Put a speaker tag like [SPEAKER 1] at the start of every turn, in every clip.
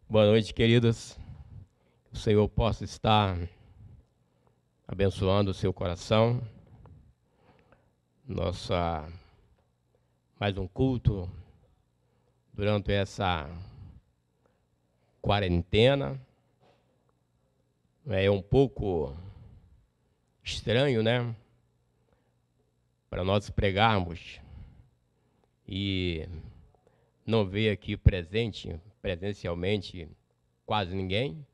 [SPEAKER 1] Boa noite, queridos. O Senhor possa estar abençoando o seu coração. Mais um culto durante essa quarentena. É um pouco estranho, né? Para nós pregarmos e não ver aqui presencialmente quase ninguém.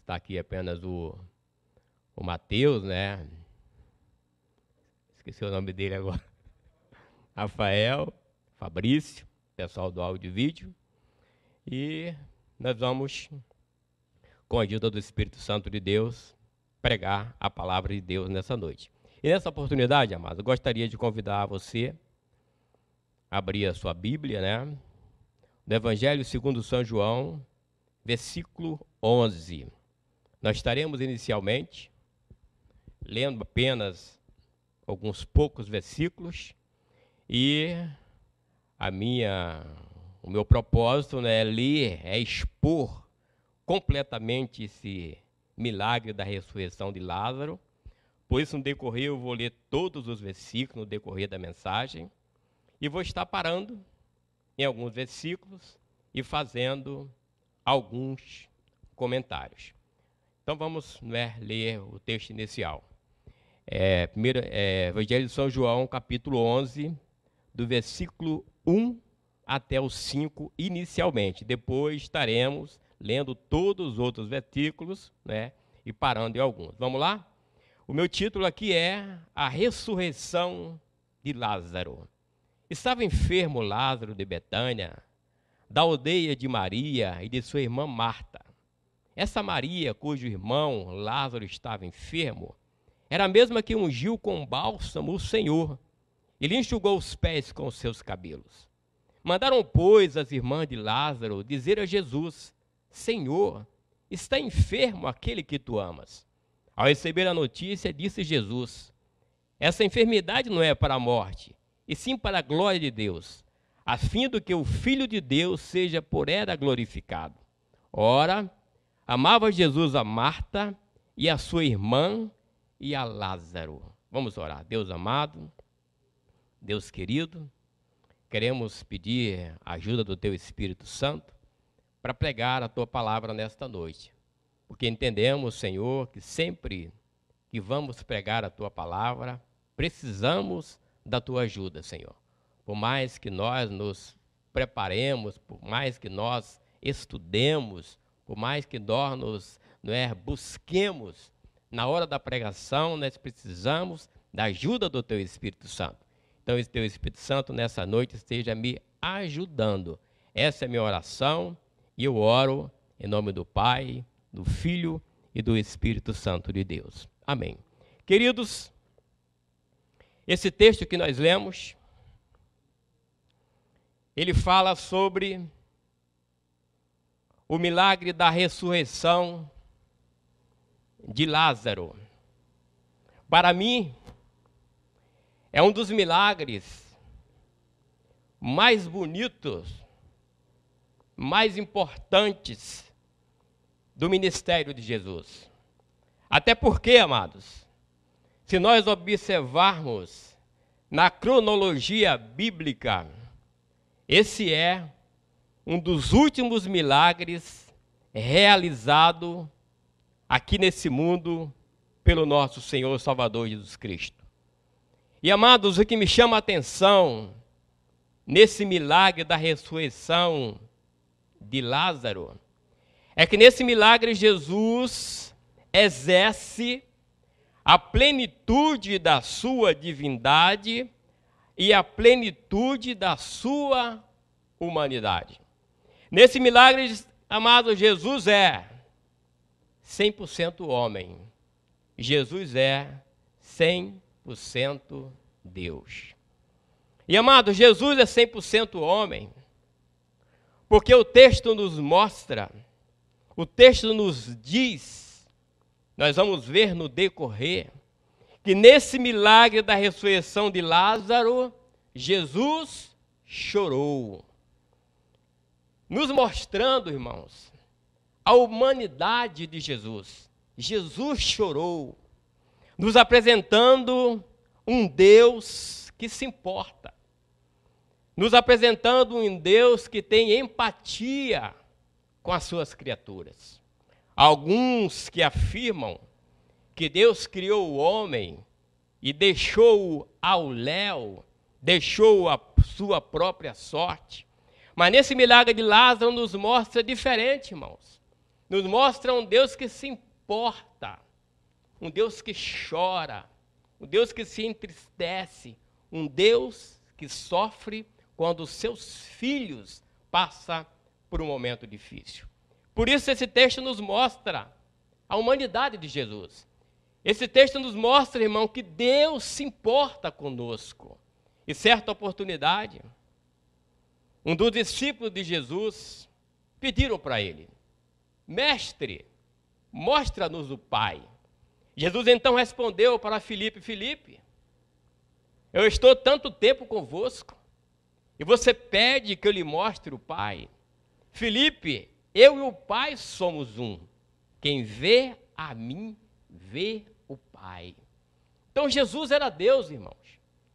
[SPEAKER 1] Está aqui apenas o Mateus, né? Esqueci o nome dele agora. Rafael, Fabrício, pessoal do áudio e vídeo. E nós vamos, com a ajuda do Espírito Santo de Deus, pregar a palavra de Deus nessa noite. E nessa oportunidade, amados, eu gostaria de convidar você a abrir a sua Bíblia, né? Do Evangelho segundo São João, versículo 11. Nós estaremos inicialmente lendo apenas alguns poucos versículos e o meu propósito, né, é expor completamente esse milagre da ressurreição de Lázaro. Por isso, no decorrer, eu vou ler todos os versículos no decorrer da mensagem e vou estar parando em alguns versículos e fazendo alguns comentários. Então vamos, né, ler o texto inicial. Evangelho de São João, capítulo 11, do versículo 1 até o 5 inicialmente. Depois estaremos lendo todos os outros versículos, né, e parando em alguns. Vamos lá? O meu título aqui é A Ressurreição de Lázaro. Estava enfermo Lázaro de Betânia, da aldeia de Maria e de sua irmã Marta. Essa Maria, cujo irmão Lázaro estava enfermo, era a mesma que ungiu com bálsamo o Senhor e lhe enxugou os pés com os seus cabelos. Mandaram, pois, as irmãs de Lázaro dizer a Jesus: Senhor, está enfermo aquele que tu amas. Ao receber a notícia, disse Jesus: essa enfermidade não é para a morte, e sim para a glória de Deus, a fim de que o Filho de Deus seja por ela glorificado. Ora, amava Jesus a Marta e a sua irmã e a Lázaro. Vamos orar. Deus amado, Deus querido, queremos pedir a ajuda do Teu Espírito Santo para pregar a Tua palavra nesta noite, porque entendemos, Senhor, que sempre que vamos pregar a Tua palavra, precisamos da Tua ajuda, Senhor. Por mais que nós nos preparemos, por mais que nós estudemos, por mais que nós busquemos, na hora da pregação, nós precisamos da ajuda do Teu Espírito Santo. Então, esse Teu Espírito Santo, nessa noite, esteja me ajudando. Essa é a minha oração e eu oro em nome do Pai, do Filho e do Espírito Santo de Deus. Amém. Queridos, esse texto que nós lemos, ele fala sobre o milagre da ressurreição de Lázaro. Para mim, é um dos milagres mais bonitos, mais importantes do ministério de Jesus. Até porque, amados, se nós observarmos na cronologia bíblica, esse é um dos últimos milagres realizado aqui nesse mundo pelo nosso Senhor e Salvador Jesus Cristo. E, amados, o que me chama a atenção nesse milagre da ressurreição de Lázaro é que nesse milagre Jesus exerce a plenitude da sua divindade e a plenitude da sua humanidade. Nesse milagre, amado, Jesus é 100% homem. Jesus é 100% Deus. E, amado, Jesus é 100% homem, porque o texto nos mostra, o texto nos diz, nós vamos ver no decorrer, que nesse milagre da ressurreição de Lázaro, Jesus chorou. nos mostrando, irmãos, a humanidade de Jesus. Jesus chorou, nos apresentando um Deus que se importa, nos apresentando um Deus que tem empatia com as suas criaturas. Alguns que afirmam que Deus criou o homem e deixou-o ao léu, deixou a sua própria sorte. Mas nesse milagre de Lázaro nos mostra diferente, irmãos. Nos mostra um Deus que se importa, um Deus que chora, um Deus que se entristece, um Deus que sofre quando os seus filhos passam por um momento difícil. Por isso esse texto nos mostra a humanidade de Jesus. Esse texto nos mostra, irmão, que Deus se importa conosco. E certa oportunidade, um dos discípulos de Jesus pediram para ele: Mestre, mostra-nos o Pai. Jesus então respondeu para Filipe: Filipe, eu estou tanto tempo convosco, e você pede que eu lhe mostre o Pai? Filipe, eu e o Pai somos um. Quem vê a mim, vê o Pai. Então Jesus era Deus, irmãos.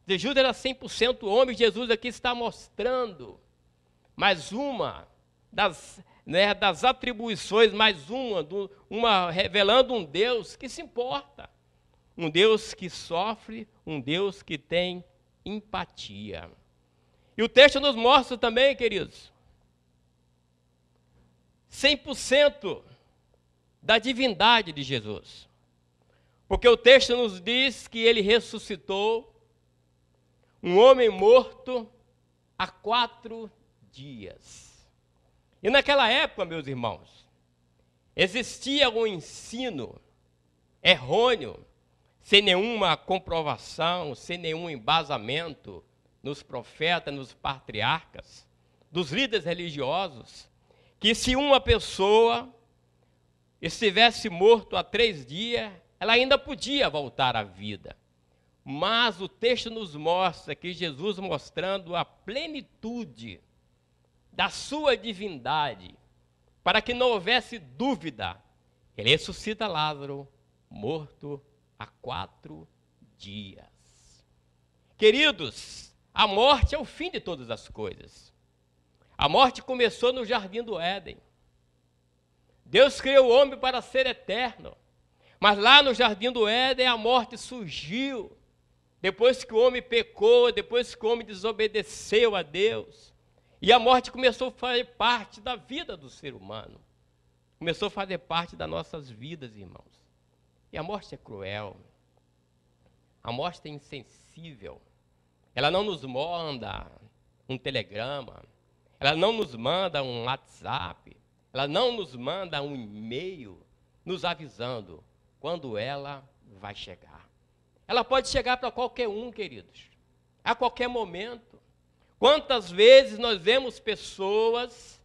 [SPEAKER 1] Jesus era 100% homem. Jesus aqui está mostrando mais uma das atribuições, mais uma revelando um Deus que se importa. Um Deus que sofre, um Deus que tem empatia. E o texto nos mostra também, queridos, 100% da divindade de Jesus. Porque o texto nos diz que ele ressuscitou um homem morto há 4 dias. E naquela época, meus irmãos, existia um ensino errôneo, sem nenhuma comprovação, sem nenhum embasamento nos profetas, nos patriarcas, dos líderes religiosos, que se uma pessoa estivesse morto há 3 dias, ela ainda podia voltar à vida. Mas o texto nos mostra que Jesus, mostrando a plenitude da sua divindade, para que não houvesse dúvida, ele ressuscita Lázaro, morto há 4 dias. Queridos, a morte é o fim de todas as coisas. A morte começou no jardim do Éden. Deus criou o homem para ser eterno, mas lá no jardim do Éden a morte surgiu. Depois que o homem pecou, depois que o homem desobedeceu a Deus, e a morte começou a fazer parte da vida do ser humano. Começou a fazer parte das nossas vidas, irmãos. E a morte é cruel. A morte é insensível. Ela não nos manda um telegrama. Ela não nos manda um WhatsApp. Ela não nos manda um e-mail nos avisando quando ela vai chegar. Ela pode chegar para qualquer um, queridos, a qualquer momento. Quantas vezes nós vemos pessoas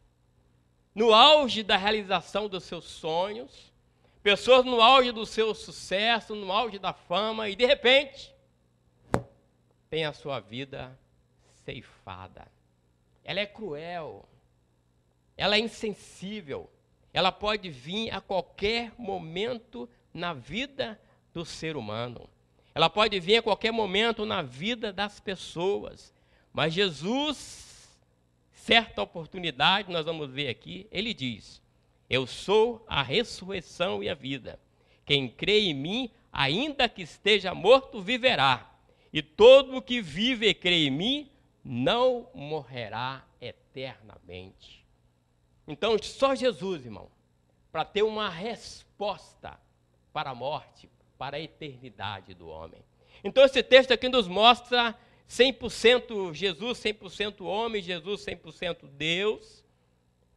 [SPEAKER 1] no auge da realização dos seus sonhos, pessoas no auge do seu sucesso, no auge da fama, e de repente tem a sua vida ceifada. Ela é cruel, ela é insensível, ela pode vir a qualquer momento na vida do ser humano. Ela pode vir a qualquer momento na vida das pessoas. Mas Jesus, certa oportunidade, nós vamos ver aqui, ele diz: eu sou a ressurreição e a vida. Quem crê em mim, ainda que esteja morto, viverá. E todo o que vive e crê em mim, não morrerá eternamente. Então, só Jesus, irmão, para ter uma resposta para a morte, para a eternidade do homem. Então esse texto aqui nos mostra 100% Jesus, 100% homem, Jesus 100% Deus,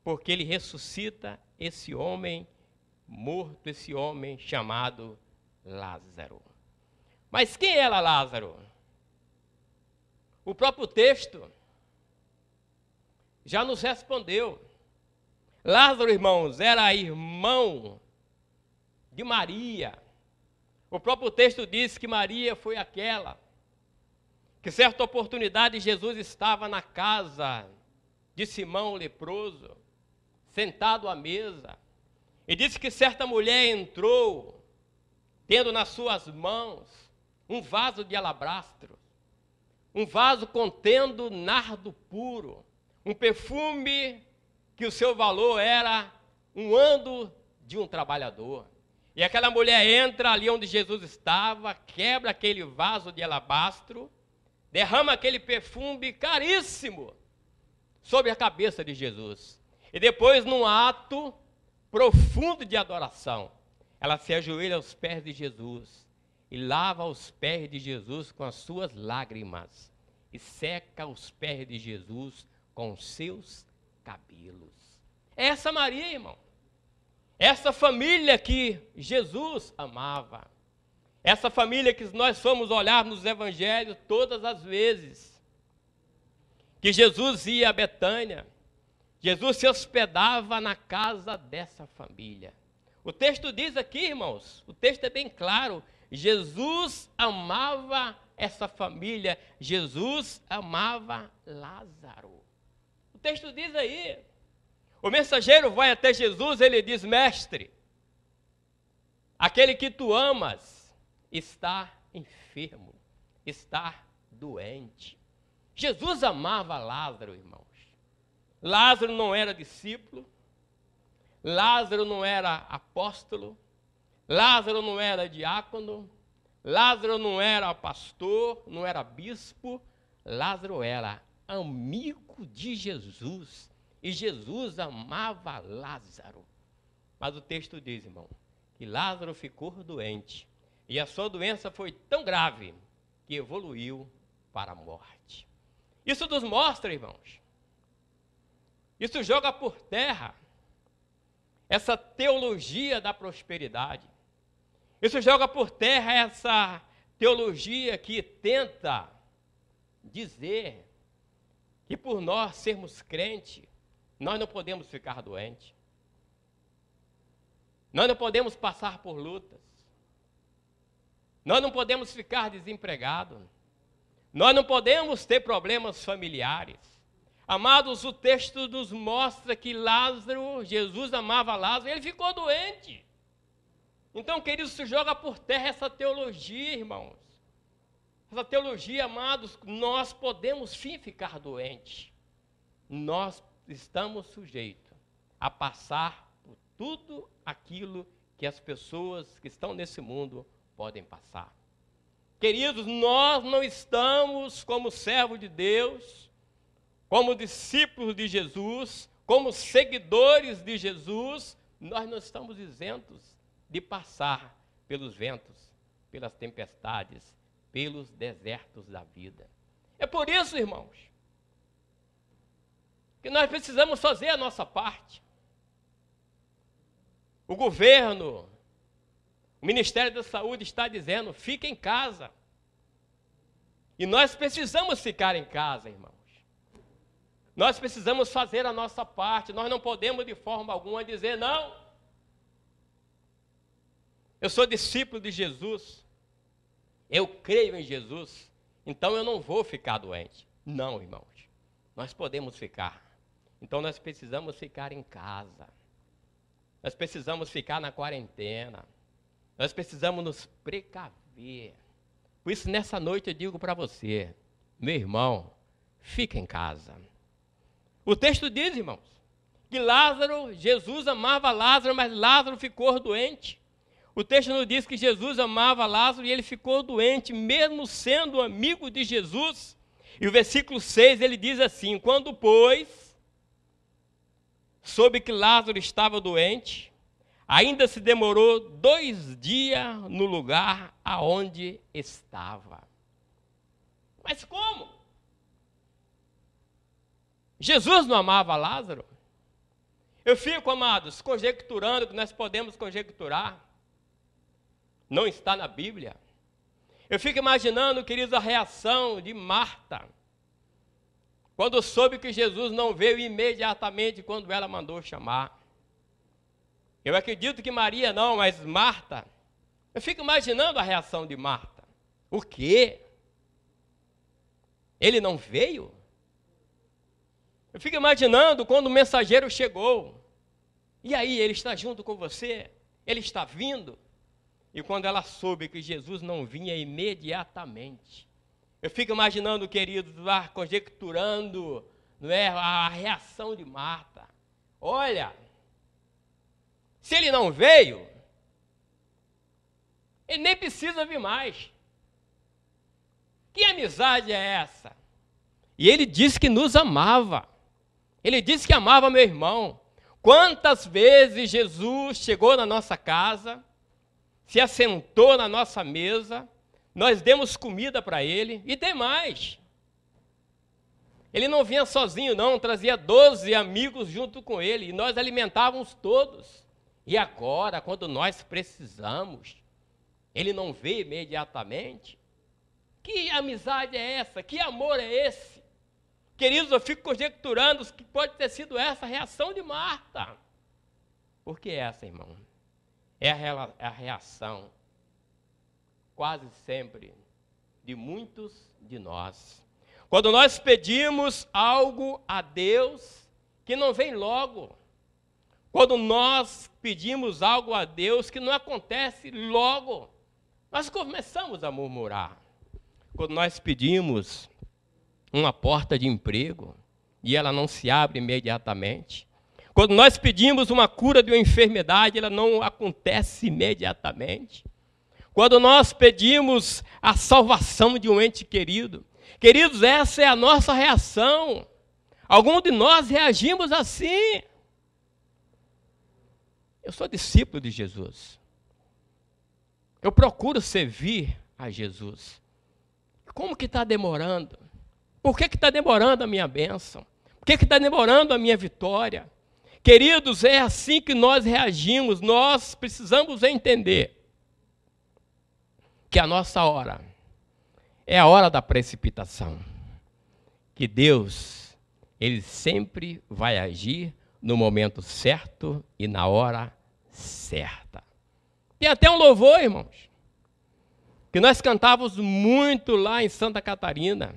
[SPEAKER 1] porque ele ressuscita esse homem morto, esse homem chamado Lázaro. Mas quem era Lázaro? O próprio texto já nos respondeu. Lázaro, irmãos, era irmão de Maria. O próprio texto diz que Maria foi aquela que, certa oportunidade, Jesus estava na casa de Simão o leproso, sentado à mesa. E disse que certa mulher entrou, tendo nas suas mãos um vaso de alabastro, um vaso contendo nardo puro, um perfume que o seu valor era um ano de um trabalhador. E aquela mulher entra ali onde Jesus estava, quebra aquele vaso de alabastro, derrama aquele perfume caríssimo sobre a cabeça de Jesus. E depois, num ato profundo de adoração, ela se ajoelha aos pés de Jesus e lava os pés de Jesus com as suas lágrimas e seca os pés de Jesus com os seus cabelos. Essa Maria, irmão, essa família que Jesus amava, essa família que nós fomos olhar nos evangelhos todas as vezes, que Jesus ia a Betânia, Jesus se hospedava na casa dessa família. O texto diz aqui, irmãos, o texto é bem claro, Jesus amava essa família, Jesus amava Lázaro. O texto diz aí, o mensageiro vai até Jesus, ele diz: mestre, aquele que tu amas está enfermo, está doente. Jesus amava Lázaro, irmãos. Lázaro não era discípulo, Lázaro não era apóstolo, Lázaro não era diácono, Lázaro não era pastor, não era bispo, Lázaro era amigo de Jesus. E Jesus amava Lázaro. Mas o texto diz, irmão, que Lázaro ficou doente. E a sua doença foi tão grave que evoluiu para a morte. Isso nos mostra, irmãos, isso joga por terra essa teologia da prosperidade. Isso joga por terra essa teologia que tenta dizer que por nós sermos crentes, nós não podemos ficar doentes. Nós não podemos passar por lutas. Nós não podemos ficar desempregados. Nós não podemos ter problemas familiares. Amados, o texto nos mostra que Lázaro, Jesus amava Lázaro, e ele ficou doente. Então, queridos, isso joga por terra essa teologia, irmãos. Essa teologia, amados, nós podemos sim ficar doentes. Nós estamos sujeitos a passar por tudo aquilo que as pessoas que estão nesse mundo podem passar. Queridos, nós não estamos como servos de Deus, como discípulos de Jesus, como seguidores de Jesus, nós não estamos isentos de passar pelos ventos, pelas tempestades, pelos desertos da vida. É por isso, irmãos, que nós precisamos fazer a nossa parte. O governo, o Ministério da Saúde está dizendo: fique em casa. E nós precisamos ficar em casa, irmãos. Nós precisamos fazer a nossa parte. Nós não podemos de forma alguma dizer: não, eu sou discípulo de Jesus, eu creio em Jesus, então eu não vou ficar doente. Não, irmãos, nós podemos ficar. Então nós precisamos ficar em casa. Nós precisamos ficar na quarentena. Nós precisamos nos precaver. Por isso, nessa noite eu digo para você, meu irmão, fica em casa. O texto diz, irmãos, que Lázaro, Jesus amava Lázaro, mas Lázaro ficou doente. O texto nos diz que Jesus amava Lázaro e ele ficou doente, mesmo sendo amigo de Jesus. E o versículo 6, ele diz assim: quando, pois, soube que Lázaro estava doente, ainda se demorou 2 dias no lugar aonde estava. Mas como? Jesus não amava Lázaro? Eu fico, amados, conjecturando, que nós podemos conjecturar. Não está na Bíblia. Eu fico imaginando, queridos, a reação de Marta, quando soube que Jesus não veio imediatamente quando ela mandou chamar. Eu acredito que Maria não, mas Marta. Eu fico imaginando a reação de Marta. O quê? Ele não veio? Eu fico imaginando quando o mensageiro chegou. E aí, ele está junto com você? Ele está vindo? E quando ela soube que Jesus não vinha imediatamente, eu fico imaginando, queridos, lá conjecturando, não é, a reação de Marta. Olha, se ele não veio, ele nem precisa vir mais. Que amizade é essa? E ele disse que nos amava. Ele disse que amava meu irmão. Quantas vezes Jesus chegou na nossa casa, se assentou na nossa mesa, nós demos comida para ele e tem mais. Ele não vinha sozinho não, trazia 12 amigos junto com ele e nós alimentávamos todos. E agora, quando nós precisamos, ele não veio imediatamente? Que amizade é essa? Que amor é esse? Queridos, eu fico conjecturando que pode ter sido essa a reação de Marta. Por que essa, irmão? É a reação, quase sempre, de muitos de nós. Quando nós pedimos algo a Deus que não vem logo. Quando nós pedimos algo a Deus que não acontece logo. Nós começamos a murmurar. Quando nós pedimos uma porta de emprego e ela não se abre imediatamente. Quando nós pedimos uma cura de uma enfermidade, ela não acontece imediatamente. Quando nós pedimos a salvação de um ente querido, queridos, essa é a nossa reação. Alguns de nós reagimos assim. Eu sou discípulo de Jesus. Eu procuro servir a Jesus. Como que está demorando? Por que está demorando a minha bênção? Por que está demorando a minha vitória? Queridos, é assim que nós reagimos. Nós precisamos entender que a nossa hora é a hora da precipitação. Que Deus, Ele sempre vai agir no momento certo e na hora certa. Tem até um louvor, irmãos, que nós cantávamos muito lá em Santa Catarina.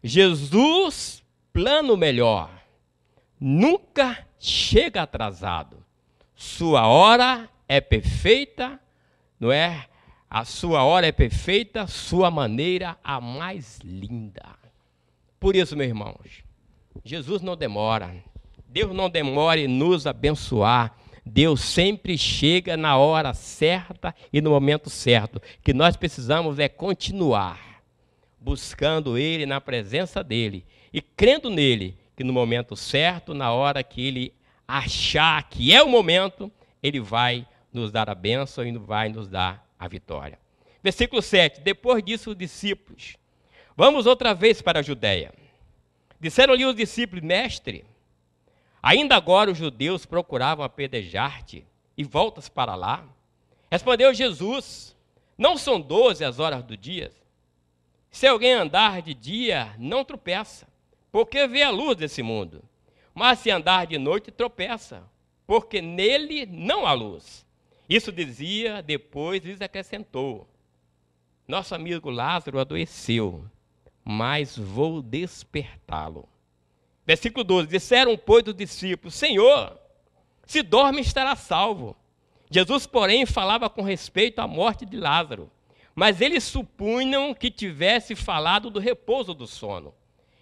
[SPEAKER 1] Jesus, plano melhor, nunca chega atrasado. Sua hora é perfeita, não é? A sua hora é perfeita, sua maneira a mais linda. Por isso, meus irmãos, Jesus não demora. Deus não demora em nos abençoar. Deus sempre chega na hora certa e no momento certo. O que nós precisamos é continuar buscando Ele, na presença dEle, e crendo nele, que no momento certo, na hora que Ele achar que é o momento, Ele vai nos dar a bênção e vai nos dar a vitória. Versículo 7, depois disso os discípulos, vamos outra vez para a Judéia. Disseram-lhe os discípulos, mestre, ainda agora os judeus procuravam apedrejar-te, e voltas para lá? Respondeu Jesus, não são 12 as horas do dia? Se alguém andar de dia, não tropeça, porque vê a luz desse mundo. Mas se andar de noite, tropeça, porque nele não há luz. Isso dizia, depois lhes acrescentou, nosso amigo Lázaro adoeceu, mas vou despertá-lo. Versículo 12, disseram, pois, os discípulos, Senhor, se dorme estará salvo. Jesus, porém, falava com respeito à morte de Lázaro, mas eles supunham que tivesse falado do repouso do sono.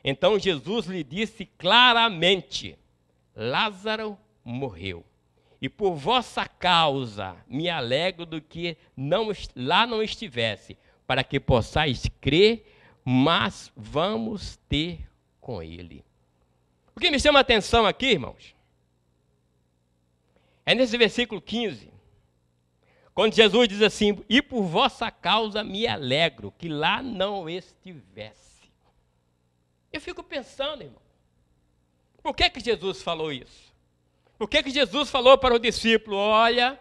[SPEAKER 1] Então Jesus lhe disse claramente, Lázaro morreu, e por vossa causa me alegro do que lá não estivesse, para que possais crer, mas vamos ter com ele. O que me chama a atenção aqui, irmãos, é nesse versículo 15, quando Jesus diz assim, e por vossa causa me alegro, que lá não estivesse. Eu fico pensando, irmão, por que Jesus falou isso? Por que Jesus falou para o discípulo, olha,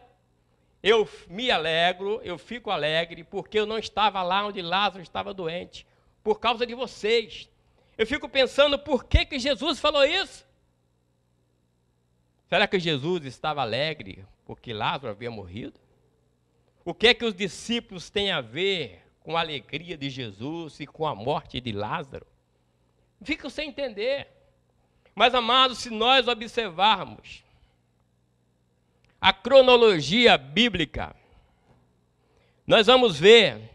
[SPEAKER 1] eu me alegro, eu fico alegre, porque eu não estava lá onde Lázaro estava doente, por causa de vocês. Eu fico pensando, por que Jesus falou isso? Será que Jesus estava alegre porque Lázaro havia morrido? O que é que os discípulos têm a ver com a alegria de Jesus e com a morte de Lázaro? Fico sem entender. Mas, amados, se nós observarmos a cronologia bíblica, nós vamos ver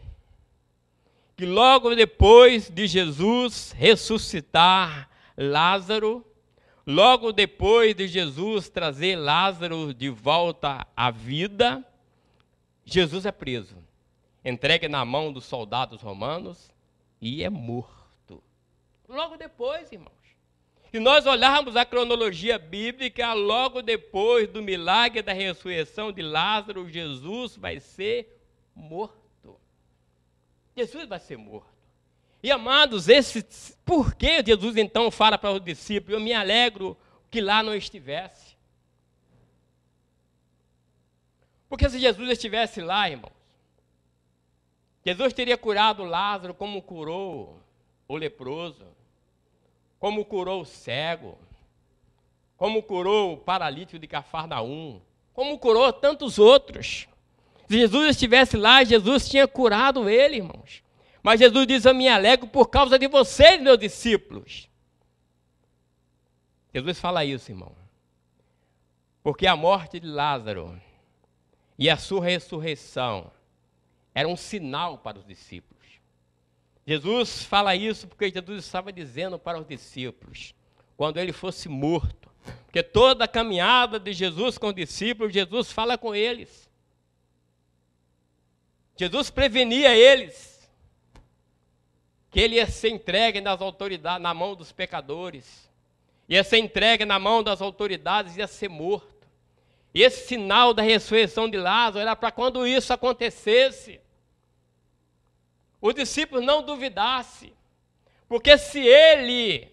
[SPEAKER 1] que logo depois de Jesus ressuscitar Lázaro, logo depois de Jesus trazer Lázaro de volta à vida, Jesus é preso, entregue na mão dos soldados romanos e é morto. Logo depois, irmãos. Se nós olharmos a cronologia bíblica, logo depois do milagre da ressurreição de Lázaro, Jesus vai ser morto. Jesus vai ser morto. E, amados, por que Jesus então fala para os discípulos, eu me alegro que lá não estivesse? Porque se Jesus estivesse lá, irmãos, Jesus teria curado Lázaro como curou o leproso, como curou o cego, como curou o paralítico de Cafarnaum, como curou tantos outros. Se Jesus estivesse lá, Jesus tinha curado ele, irmãos. Mas Jesus diz, eu me alegro por causa de vocês, meus discípulos. Jesus fala isso, irmão. Porque a morte de Lázaro e a sua ressurreição era um sinal para os discípulos. Jesus fala isso porque Jesus estava dizendo para os discípulos, quando ele fosse morto, porque toda a caminhada de Jesus com os discípulos, Jesus fala com eles. Jesus prevenia eles que ele ia ser entregue nas autoridades, na mão dos pecadores, ia ser entregue na mão das autoridades, ia ser morto. E esse sinal da ressurreição de Lázaro era para quando isso acontecesse, os discípulos não duvidassem, porque se ele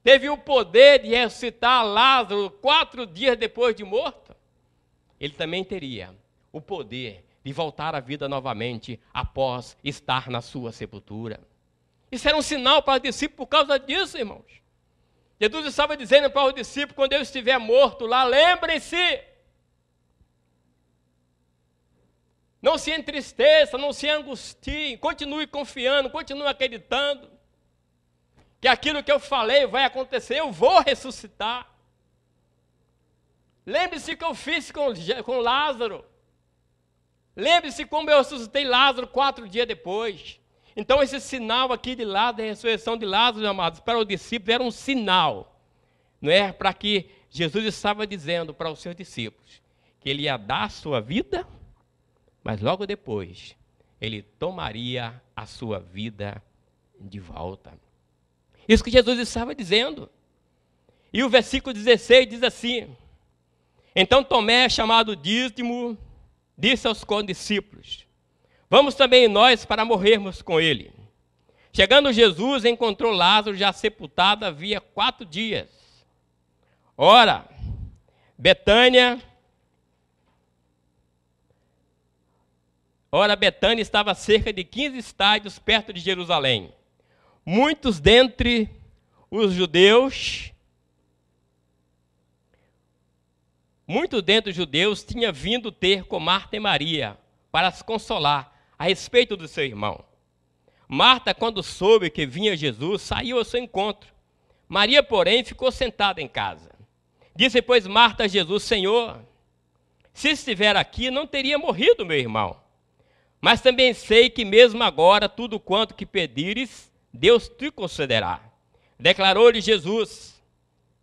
[SPEAKER 1] teve o poder de ressuscitar Lázaro 4 dias depois de morto, ele também teria o poder de voltar à vida novamente após estar na sua sepultura. Isso era um sinal para os discípulos por causa disso, irmãos. Jesus estava dizendo para os discípulos, quando eu estiver morto lá, lembrem-se, não se entristeça, não se angustiem, continue confiando, continue acreditando que aquilo que eu falei vai acontecer, eu vou ressuscitar. Lembre-se que eu fiz com Lázaro. Lembre-se como eu ressuscitei Lázaro 4 dias depois. Então esse sinal aqui de Lázaro, da ressurreição de Lázaro, amados, para os discípulos era um sinal, não é? Para que Jesus estava dizendo para os seus discípulos que ele ia dar a sua vida, mas logo depois ele tomaria a sua vida de volta. Isso que Jesus estava dizendo. E o versículo 16 diz assim, então Tomé, chamado Dídimo, disse aos condiscípulos, vamos também nós para morrermos com ele. Chegando Jesus, encontrou Lázaro já sepultado havia 4 dias. Ora, Betânia estava a cerca de 15 estádios perto de Jerusalém. Muitos dentre os judeus tinham vindo ter com Marta e Maria para as consolar a respeito do seu irmão. Marta, quando soube que vinha Jesus, saiu ao seu encontro. Maria, porém, ficou sentada em casa. Disse, pois, Marta a Jesus, Senhor, se estiver aqui, não teria morrido meu irmão. Mas também sei que mesmo agora, tudo quanto que pedires, Deus te concederá. Declarou-lhe Jesus,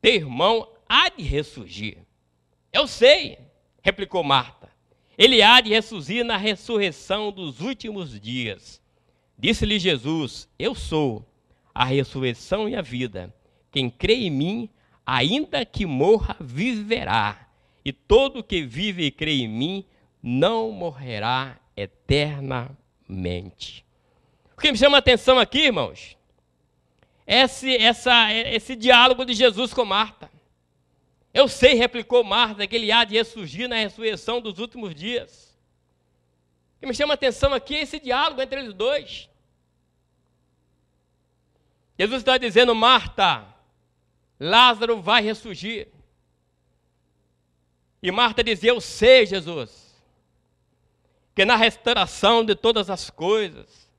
[SPEAKER 1] teu irmão há de ressurgir. Eu sei, replicou Marta, ele há de ressurgir na ressurreição dos últimos dias. Disse-lhe Jesus, eu sou a ressurreição e a vida. Quem crê em mim, ainda que morra, viverá. E todo que vive e crê em mim, não morrerá eternamente. O que me chama a atenção aqui, irmãos, é esse diálogo de Jesus com Marta. Eu sei, replicou Marta, que ele há de ressurgir na ressurreição dos últimos dias. O que me chama a atenção aqui é esse diálogo entre eles dois. Jesus está dizendo, Marta, Lázaro vai ressurgir. E Marta dizia, eu sei, Jesus, que na restauração de todas as coisas,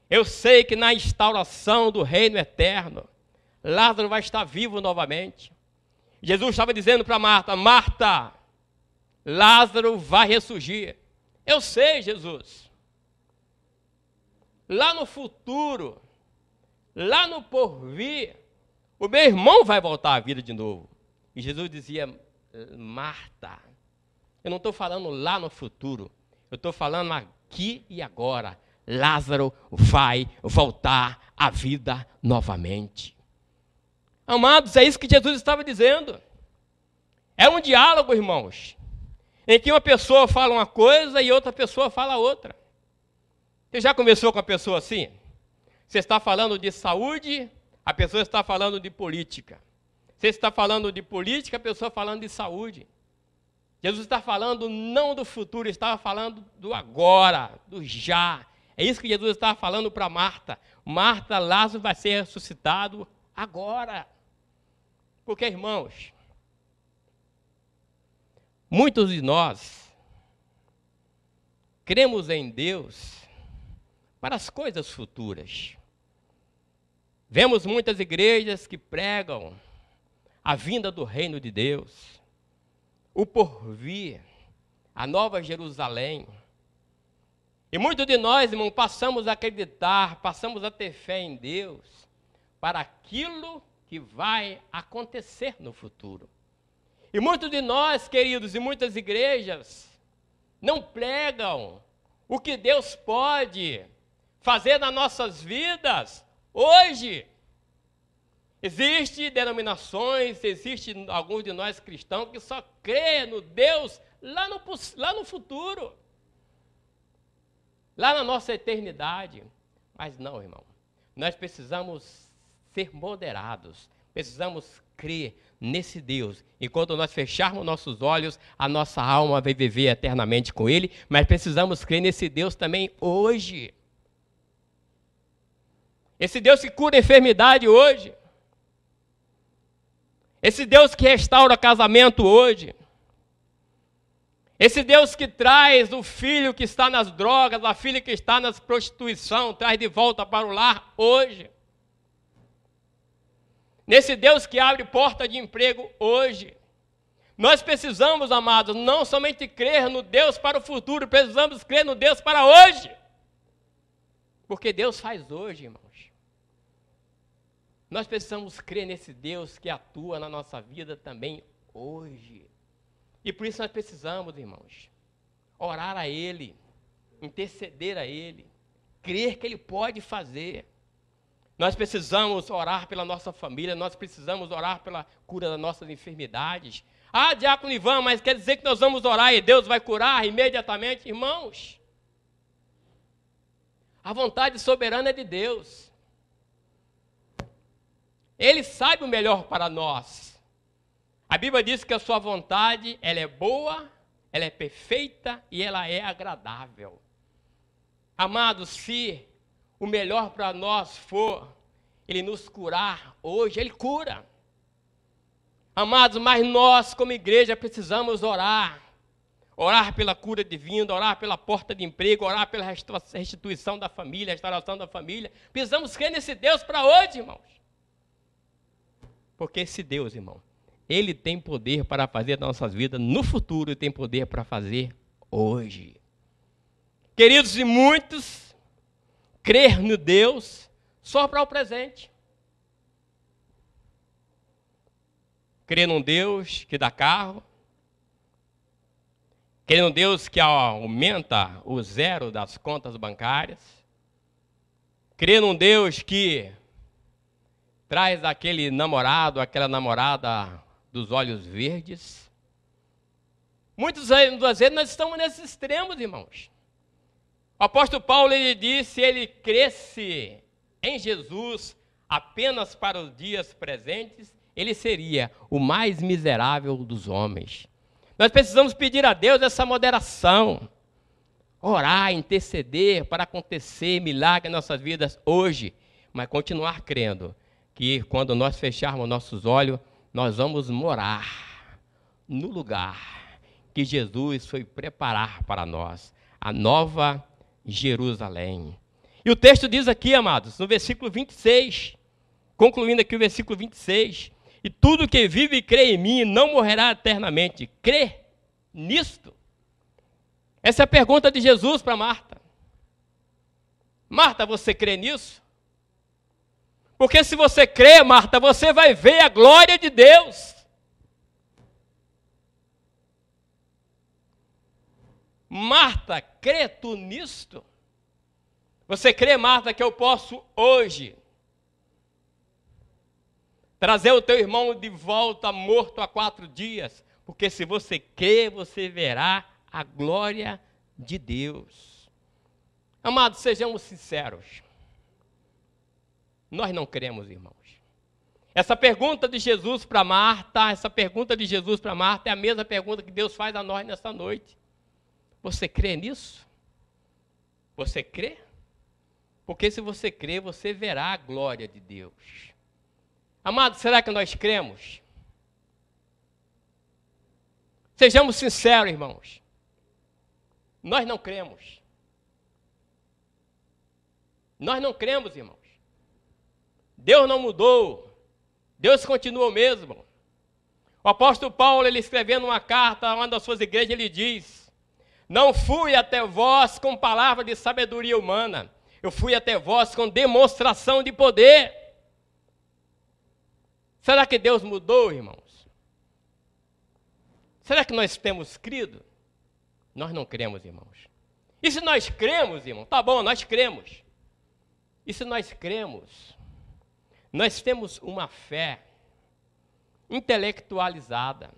[SPEAKER 1] eu sei que na instauração do reino eterno, Lázaro vai estar vivo novamente. Jesus estava dizendo para Marta: Marta, Lázaro vai ressurgir. Eu sei, Jesus. Lá no futuro, lá no porvir, o meu irmão vai voltar à vida de novo. E Jesus dizia: Marta, eu não estou falando lá no futuro, eu estou falando aqui e agora. Lázaro vai voltar à vida novamente. Amados, é isso que Jesus estava dizendo. É um diálogo, irmãos, em que uma pessoa fala uma coisa e outra pessoa fala outra. Você já conversou com a pessoa assim? Você está falando de saúde, a pessoa está falando de política. Você está falando de política, a pessoa falando de saúde. Jesus está falando não do futuro, estava falando do agora, do já. É isso que Jesus estava falando para Marta. Marta, Lázaro vai ser ressuscitado agora. Porque, irmãos, muitos de nós cremos em Deus para as coisas futuras. Vemos muitas igrejas que pregam a vinda do reino de Deus, o porvir, a nova Jerusalém. E muitos de nós, irmão, passamos a acreditar, passamos a ter fé em Deus para aquilo que vai acontecer no futuro. E muitos de nós, queridos, e muitas igrejas não pregam o que Deus pode fazer nas nossas vidas hoje. Existem denominações, existem alguns de nós cristãos que só crê no Deus lá no futuro. Lá na nossa eternidade. Mas não, irmão. Nós precisamos ser moderados. Precisamos crer nesse Deus. E quando nós fecharmos nossos olhos, a nossa alma vai viver eternamente com Ele. Mas precisamos crer nesse Deus também hoje. Esse Deus que cura a enfermidade hoje. Esse Deus que restaura casamento hoje. Esse Deus que traz o filho que está nas drogas, a filha que está na prostituição, traz de volta para o lar hoje. Nesse Deus que abre porta de emprego hoje. Nós precisamos, amados, não somente crer no Deus para o futuro, precisamos crer no Deus para hoje. Porque Deus faz hoje, irmãos. Nós precisamos crer nesse Deus que atua na nossa vida também hoje. E por isso nós precisamos, irmãos, orar a Ele, interceder a Ele, crer que Ele pode fazer. Nós precisamos orar pela nossa família, nós precisamos orar pela cura das nossas enfermidades. Ah, diácono Ivan, mas quer dizer que nós vamos orar e Deus vai curar imediatamente? Irmãos, a vontade soberana é de Deus. Ele sabe o melhor para nós. A Bíblia diz que a sua vontade, ela é boa, ela é perfeita e ela é agradável. Amados, se o melhor para nós for Ele nos curar hoje, Ele cura. Amados, mas nós como igreja precisamos orar. Orar pela cura divina, orar pela porta de emprego, orar pela restituição da família, restauração da família. Precisamos crer nesse Deus para hoje, irmãos. Porque esse Deus, irmão, Ele tem poder para fazer nas nossas vidas no futuro e tem poder para fazer hoje. Queridos, e muitos crer no Deus só para o presente. Crer num Deus que dá carro. Crer num Deus que aumenta o zero das contas bancárias. Crer num Deus que traz aquele namorado, aquela namorada dos olhos verdes. Muitas vezes nós estamos nesses extremos, irmãos. O apóstolo Paulo, ele disse, se ele cresce em Jesus apenas para os dias presentes, ele seria o mais miserável dos homens. Nós precisamos pedir a Deus essa moderação. Orar, interceder para acontecer milagre em nossas vidas hoje, mas continuar crendo que quando nós fecharmos nossos olhos, nós vamos morar no lugar que Jesus foi preparar para nós, a nova Jerusalém. E o texto diz aqui, amados, no versículo 26, Concluindo aqui o versículo 26. E tudo que vive e crê em mim não morrerá eternamente. Crê nisto? Essa é a pergunta de Jesus para Marta. Marta, você crê nisso? Porque se você crê, Marta, você vai ver a glória de Deus. Marta, crê tu nisto? Você crê, Marta, que eu posso hoje trazer o teu irmão de volta morto há 4 dias? Porque se você crê, você verá a glória de Deus. Amados, sejamos sinceros. Nós não cremos, irmãos. Essa pergunta de Jesus para Marta, é a mesma pergunta que Deus faz a nós nessa noite. Você crê nisso? Você crê? Porque se você crê, você verá a glória de Deus. Amados, será que nós cremos? Sejamos sinceros, irmãos. Nós não cremos. Nós não cremos, irmãos. Deus não mudou. Deus continua o mesmo. O apóstolo Paulo, ele escrevendo uma carta a uma das suas igrejas, ele diz: não fui até vós com palavra de sabedoria humana, eu fui até vós com demonstração de poder. Será que Deus mudou, irmãos? Será que nós temos crido? Nós não cremos, irmãos. E se nós cremos, irmão? Tá bom, nós cremos. E se nós cremos, nós temos uma fé intelectualizada.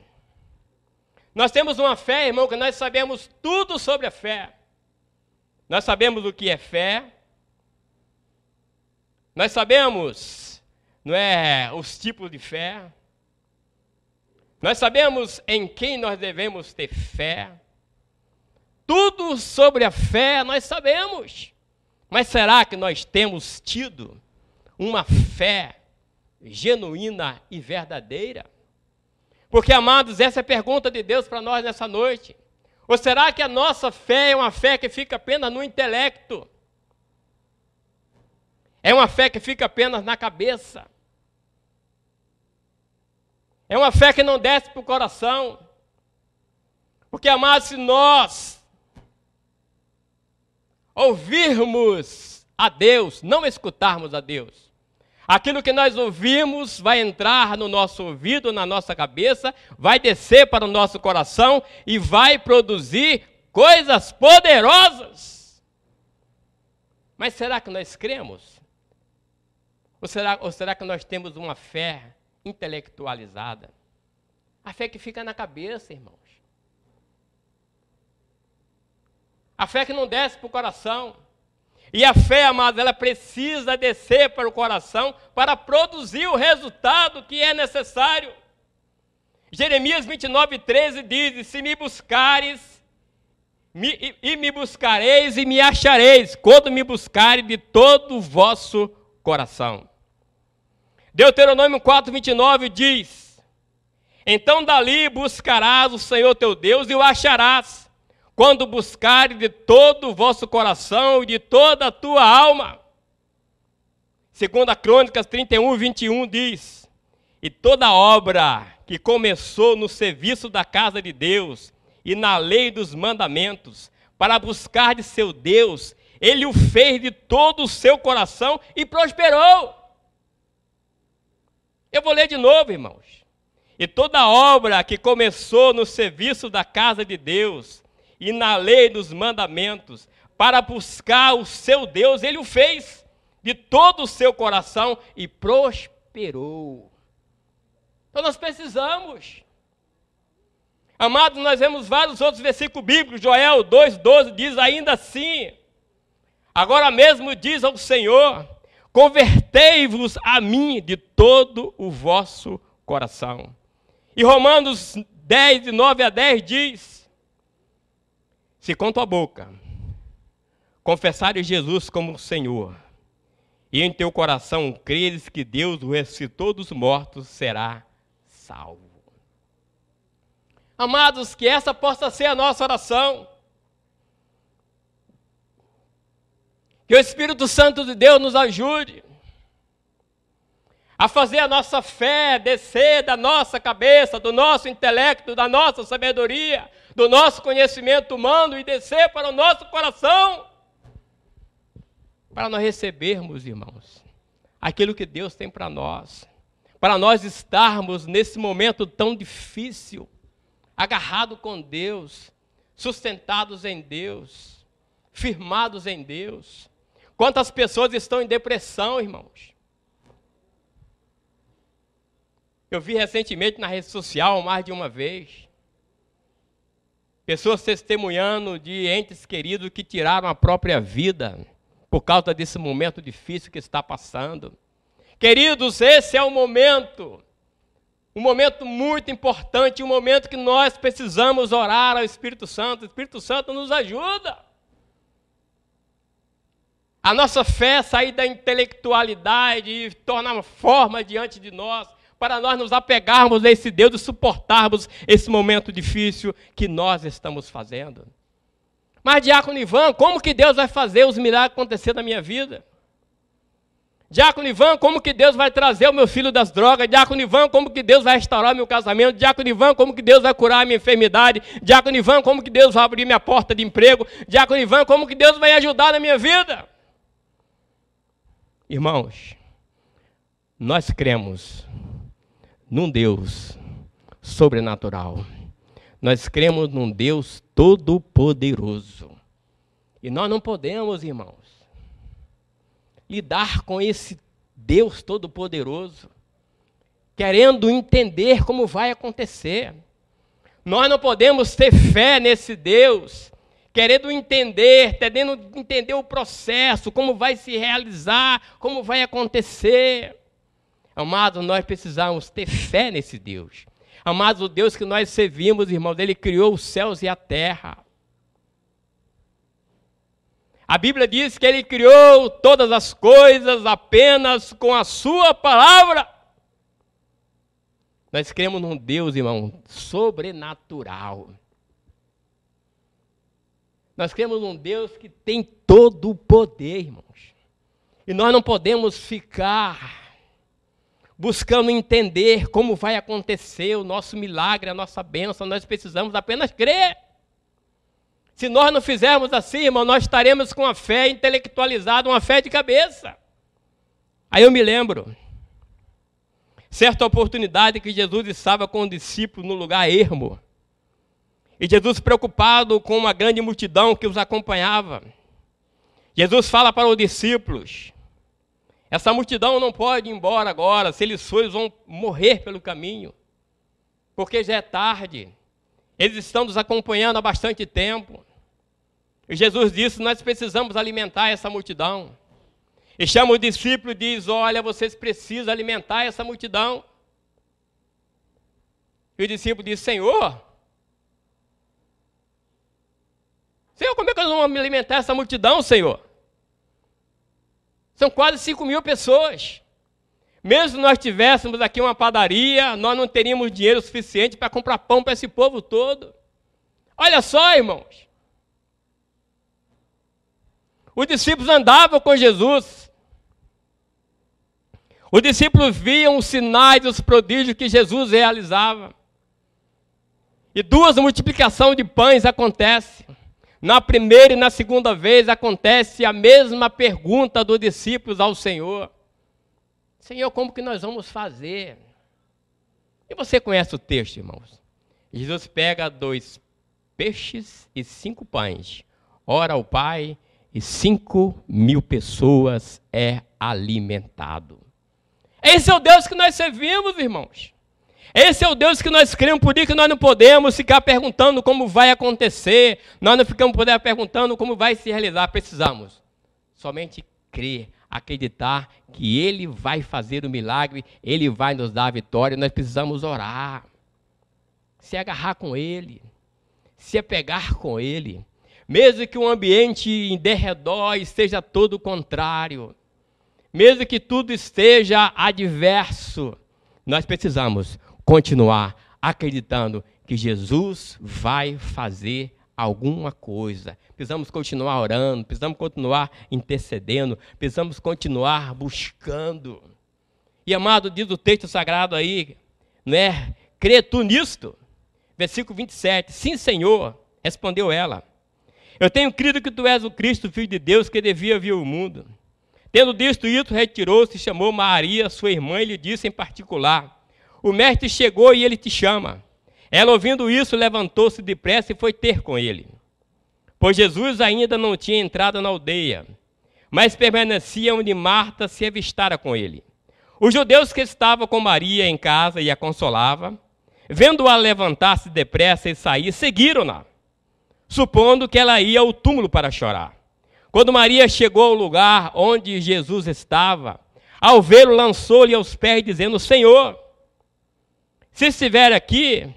[SPEAKER 1] Nós temos uma fé, irmão, que nós sabemos tudo sobre a fé. Nós sabemos o que é fé. Nós sabemos, não é, os tipos de fé. Nós sabemos em quem nós devemos ter fé. Tudo sobre a fé nós sabemos. Mas será que nós temos tido uma fé genuína e verdadeira? Porque, amados, essa é a pergunta de Deus para nós nessa noite. Ou será que a nossa fé é uma fé que fica apenas no intelecto? É uma fé que fica apenas na cabeça? É uma fé que não desce para o coração? Porque, amados, se nós ouvirmos a Deus, não escutarmos a Deus, aquilo que nós ouvimos vai entrar no nosso ouvido, na nossa cabeça, vai descer para o nosso coração e vai produzir coisas poderosas. Mas será que nós cremos? Ou será que nós temos uma fé intelectualizada? A fé que fica na cabeça, irmãos. A fé que não desce para o coração. E a fé, amados, ela precisa descer para o coração para produzir o resultado que é necessário. Jeremias 29:13 diz: se me buscares, me buscareis e me achareis, quando me buscares de todo o vosso coração. Deuteronômio 4:29 diz: então dali buscarás o Senhor teu Deus e o acharás, quando buscares de todo o vosso coração e de toda a tua alma. 2 Crônicas 31:21 diz: e toda obra que começou no serviço da casa de Deus e na lei dos mandamentos, para buscar de seu Deus, ele o fez de todo o seu coração e prosperou. Eu vou ler de novo, irmãos. E toda obra que começou no serviço da casa de Deus e na lei dos mandamentos, para buscar o seu Deus, ele o fez de todo o seu coração e prosperou. Então nós precisamos. Amados, nós vemos vários outros versículos bíblicos. Joel 2:12 diz: ainda assim, agora mesmo diz ao Senhor, convertei-vos a mim de todo o vosso coração. E Romanos 10:9-10 diz: se com tua boca confessares Jesus como Senhor, e em teu coração creres que Deus o ressuscitou dos mortos, será salvo. Amados, que essa possa ser a nossa oração. Que o Espírito Santo de Deus nos ajude a fazer a nossa fé descer da nossa cabeça, do nosso intelecto, da nossa sabedoria, do nosso conhecimento humano e descer para o nosso coração, para nós recebermos, irmãos, aquilo que Deus tem para nós estarmos nesse momento tão difícil, agarrados com Deus, sustentados em Deus, firmados em Deus. Quantas pessoas estão em depressão, irmãos? Eu vi recentemente na rede social, mais de uma vez, pessoas testemunhando de entes queridos que tiraram a própria vida por causa desse momento difícil que está passando. Queridos, esse é um momento muito importante, um momento que nós precisamos orar ao Espírito Santo. O Espírito Santo nos ajuda. A nossa fé sair da intelectualidade e tornar uma forma diante de nós, para nós nos apegarmos a esse Deus e suportarmos esse momento difícil que nós estamos fazendo. Mas, diácono Ivan, como que Deus vai fazer os milagres acontecer na minha vida? Diácono Ivan, como que Deus vai trazer o meu filho das drogas? Diácono Ivan, como que Deus vai restaurar meu casamento? Diácono Ivan, como que Deus vai curar a minha enfermidade? Diácono Ivan, como que Deus vai abrir minha porta de emprego? Diácono Ivan, como que Deus vai ajudar na minha vida? Irmãos, nós cremos num Deus sobrenatural. Nós cremos num Deus todo-poderoso. E nós não podemos, irmãos, lidar com esse Deus todo-poderoso, querendo entender como vai acontecer. Nós não podemos ter fé nesse Deus, querendo entender o processo, como vai se realizar, como vai acontecer. Amados, nós precisamos ter fé nesse Deus. Amados, o Deus que nós servimos, irmãos, Ele criou os céus e a terra. A Bíblia diz que Ele criou todas as coisas apenas com a sua palavra. Nós cremos num Deus, irmão, sobrenatural. Nós cremos num Deus que tem todo o poder, irmãos. E nós não podemos ficar buscando entender como vai acontecer o nosso milagre, a nossa bênção. Nós precisamos apenas crer. Se nós não fizermos assim, irmão, nós estaremos com a fé intelectualizada, uma fé de cabeça. Aí eu me lembro, certa oportunidade que Jesus estava com um discípulo no lugar ermo. E Jesus preocupado com uma grande multidão que os acompanhava. Jesus fala para os discípulos: essa multidão não pode ir embora agora, se eles forem, vão morrer pelo caminho, porque já é tarde. Eles estão nos acompanhando há bastante tempo. E Jesus disse: nós precisamos alimentar essa multidão. E chama o discípulo e diz: olha, vocês precisam alimentar essa multidão. E o discípulo diz: Senhor, como é que nós vamos alimentar essa multidão, Senhor? São quase 5.000 pessoas. Mesmo se nós tivéssemos aqui uma padaria, nós não teríamos dinheiro suficiente para comprar pão para esse povo todo. Olha só, irmãos. Os discípulos andavam com Jesus. Os discípulos viam os sinais e os prodígios que Jesus realizava. E 2 multiplicações de pães acontecem. Na primeira e na segunda vez acontece a mesma pergunta dos discípulos ao Senhor: Senhor, como que nós vamos fazer? E você conhece o texto, irmãos? Jesus pega 2 peixes e 5 pães, ora ao Pai, e 5.000 pessoas é alimentado. Esse é o Deus que nós servimos, irmãos. Esse é o Deus que nós cremos, por isso que nós não podemos ficar perguntando como vai acontecer, nós não ficamos perguntando como vai se realizar. Precisamos somente crer, acreditar que Ele vai fazer o milagre, Ele vai nos dar a vitória. Nós precisamos orar, se agarrar com Ele, se apegar com Ele, mesmo que o ambiente em derredor esteja todo contrário, mesmo que tudo esteja adverso, nós precisamos continuar acreditando que Jesus vai fazer alguma coisa. Precisamos continuar orando, precisamos continuar intercedendo, precisamos continuar buscando. E, amado, diz o texto sagrado aí, né? Crê tu nisto? Versículo 27. Sim, Senhor, respondeu ela. Eu tenho crido que tu és o Cristo, Filho de Deus, que devia vir ao mundo. Tendo dito isso, retirou-se e chamou Maria, sua irmã, e lhe disse em particular: o mestre chegou e ele te chama. Ela, ouvindo isso, levantou-se depressa e foi ter com ele. Pois Jesus ainda não tinha entrado na aldeia, mas permanecia onde Marta se avistara com ele. Os judeus que estavam com Maria em casa e a consolava, vendo-a levantar-se depressa e sair, seguiram-na, supondo que ela ia ao túmulo para chorar. Quando Maria chegou ao lugar onde Jesus estava, ao vê-lo, lançou-lhe aos pés, dizendo: Senhor, se estiver aqui,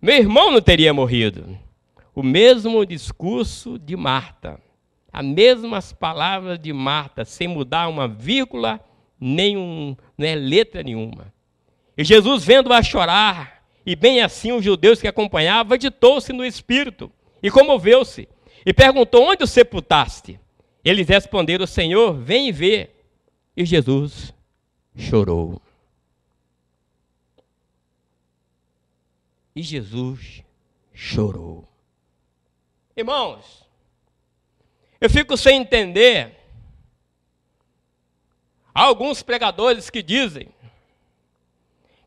[SPEAKER 1] meu irmão não teria morrido. O mesmo discurso de Marta, as mesmas palavras de Marta, sem mudar uma vírgula, nem letra nenhuma. E Jesus, vendo-a chorar, e bem assim os judeus que acompanhavam, agitou-se no espírito e comoveu-se, e perguntou: onde o sepultaste? Eles responderam: Senhor, vem e vê. E Jesus chorou. E Jesus chorou. Irmãos, eu fico sem entender alguns pregadores que dizem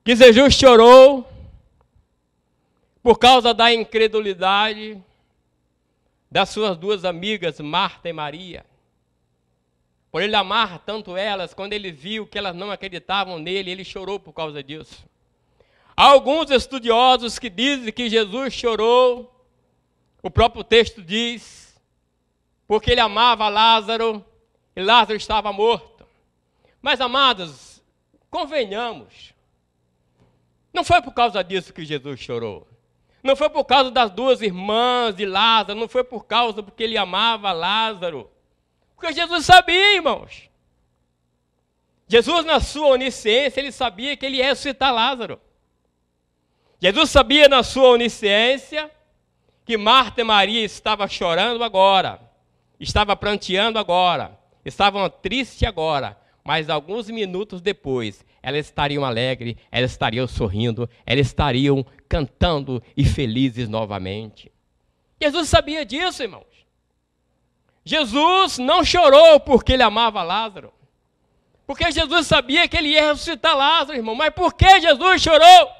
[SPEAKER 1] que Jesus chorou por causa da incredulidade das suas duas amigas, Marta e Maria. Por ele amar tanto elas, quando ele viu que elas não acreditavam nele, ele chorou por causa disso. Há alguns estudiosos que dizem que Jesus chorou, o próprio texto diz, porque ele amava Lázaro e Lázaro estava morto. Mas, amados, convenhamos, não foi por causa disso que Jesus chorou. Não foi por causa das duas irmãs de Lázaro, não foi por causa porque ele amava Lázaro. Porque Jesus sabia, irmãos. Jesus, na sua onisciência, ele sabia que ele ia ressuscitar Lázaro. Jesus sabia, na sua onisciência, que Marta e Maria estavam chorando agora, estavam pranteando agora, estavam tristes agora, mas alguns minutos depois, elas estariam alegres, elas estariam sorrindo, elas estariam cantando e felizes novamente. Jesus sabia disso, irmãos. Jesus não chorou porque ele amava Lázaro, porque Jesus sabia que ele ia ressuscitar Lázaro, irmão. Mas por que Jesus chorou?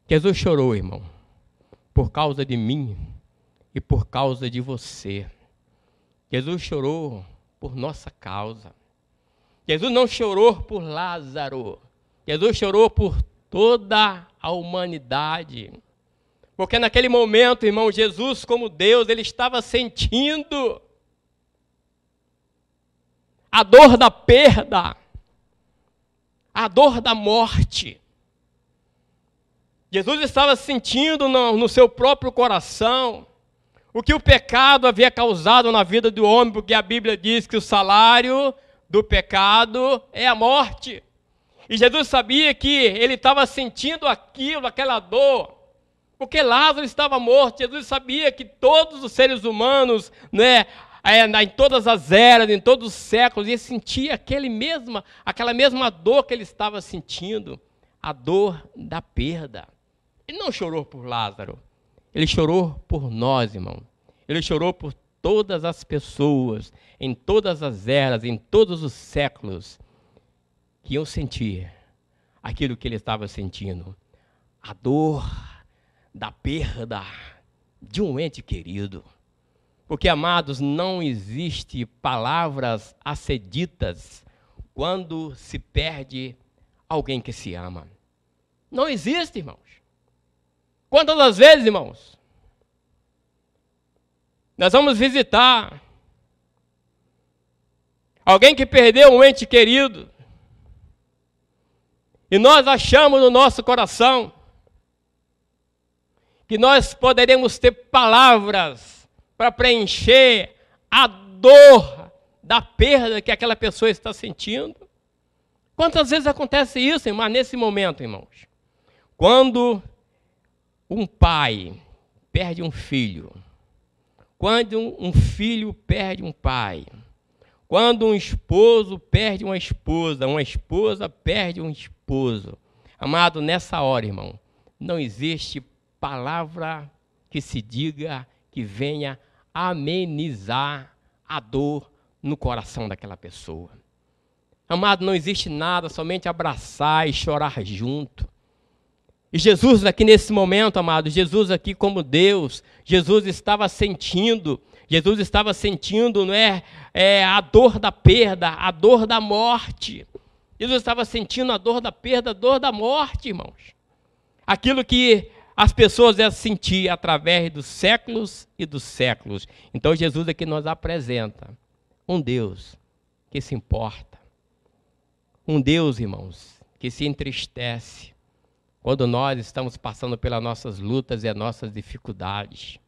[SPEAKER 1] Jesus chorou, irmão, por causa de mim e por causa de você. Jesus chorou por nossa causa. Jesus não chorou por Lázaro. Jesus chorou por toda a humanidade. Porque naquele momento, irmão, Jesus, como Deus, ele estava sentindo a dor da perda, a dor da morte. Jesus estava sentindo no seu próprio coração o que o pecado havia causado na vida do homem, porque a Bíblia diz que o salário do pecado é a morte. E Jesus sabia que ele estava sentindo aquilo, aquela dor, porque Lázaro estava morto. Jesus sabia que todos os seres humanos, em todas as eras, em todos os séculos, iam sentir aquela mesma dor que ele estava sentindo, a dor da perda. Ele não chorou por Lázaro, ele chorou por nós, irmão. Ele chorou por todas as pessoas, em todas as eras, em todos os séculos, que iam sentir aquilo que ele estava sentindo. A dor da perda de um ente querido. Porque, amados, não existe palavras a ser ditas quando se perde alguém que se ama. Não existe, irmãos. Quantas das vezes, irmãos, nós vamos visitar alguém que perdeu um ente querido e nós achamos no nosso coração que nós poderemos ter palavras para preencher a dor da perda que aquela pessoa está sentindo. Quantas vezes acontece isso, irmão, nesse momento, irmãos? Quando um pai perde um filho, quando um filho perde um pai, Quando um esposo perde uma esposa perde um esposo. Amado, nessa hora, irmão, não existe palavra que se diga que venha amenizar a dor no coração daquela pessoa. Amado, não existe nada, somente abraçar e chorar junto. E Jesus aqui nesse momento, amado, Jesus aqui como Deus, Jesus estava sentindo, não é, a dor da perda, a dor da morte. Jesus estava sentindo a dor da perda, a dor da morte, irmãos. Aquilo que as pessoas iam sentir através dos séculos e dos séculos. Então Jesus aqui nos apresenta um Deus que se importa. Um Deus, irmãos, que se entristece quando nós estamos passando pelas nossas lutas e as nossas dificuldades.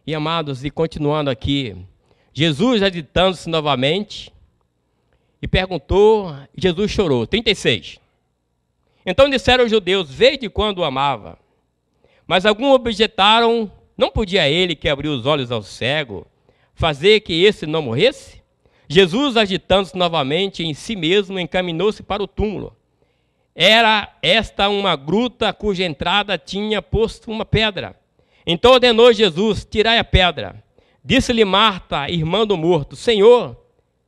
[SPEAKER 1] E, amados, e continuando aqui, Jesus agitando-se novamente e perguntou, Jesus chorou. 36. Então disseram os judeus, desde quando o amava? Mas alguns objetaram, não podia ele que abriu os olhos ao cego, fazer que esse não morresse? Jesus, agitando-se novamente em si mesmo, encaminhou-se para o túmulo. Era esta uma gruta cuja entrada tinha posto uma pedra. Então ordenou Jesus, tirai a pedra. Disse-lhe Marta, irmã do morto, Senhor,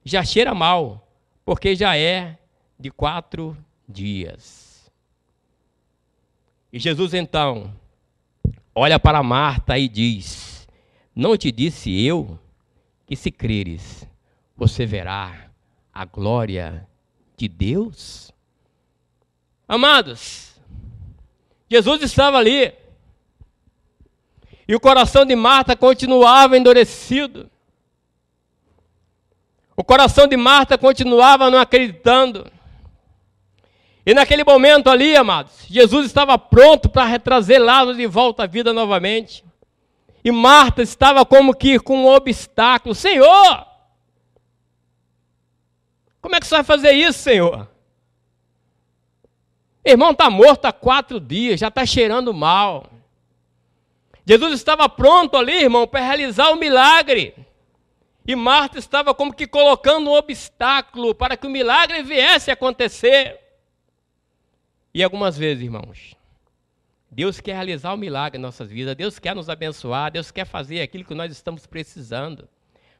[SPEAKER 1] já cheira mal, porque já é de 4 dias. E Jesus então olha para Marta e diz, não te disse eu que se creres, você verá a glória de Deus? Amados, Jesus estava ali, e o coração de Marta continuava endurecido. O coração de Marta continuava não acreditando. E naquele momento ali, amados, Jesus estava pronto para trazer Lázaro de volta à vida novamente. E Marta estava como que com um obstáculo. Senhor, como é que você vai fazer isso, Senhor? Irmão, está morto há 4 dias, já está cheirando mal. Jesus estava pronto ali, irmão, para realizar o milagre. E Marta estava como que colocando um obstáculo para que o milagre viesse a acontecer. E algumas vezes, irmãos, Deus quer realizar o milagre em nossas vidas, Deus quer nos abençoar, Deus quer fazer aquilo que nós estamos precisando.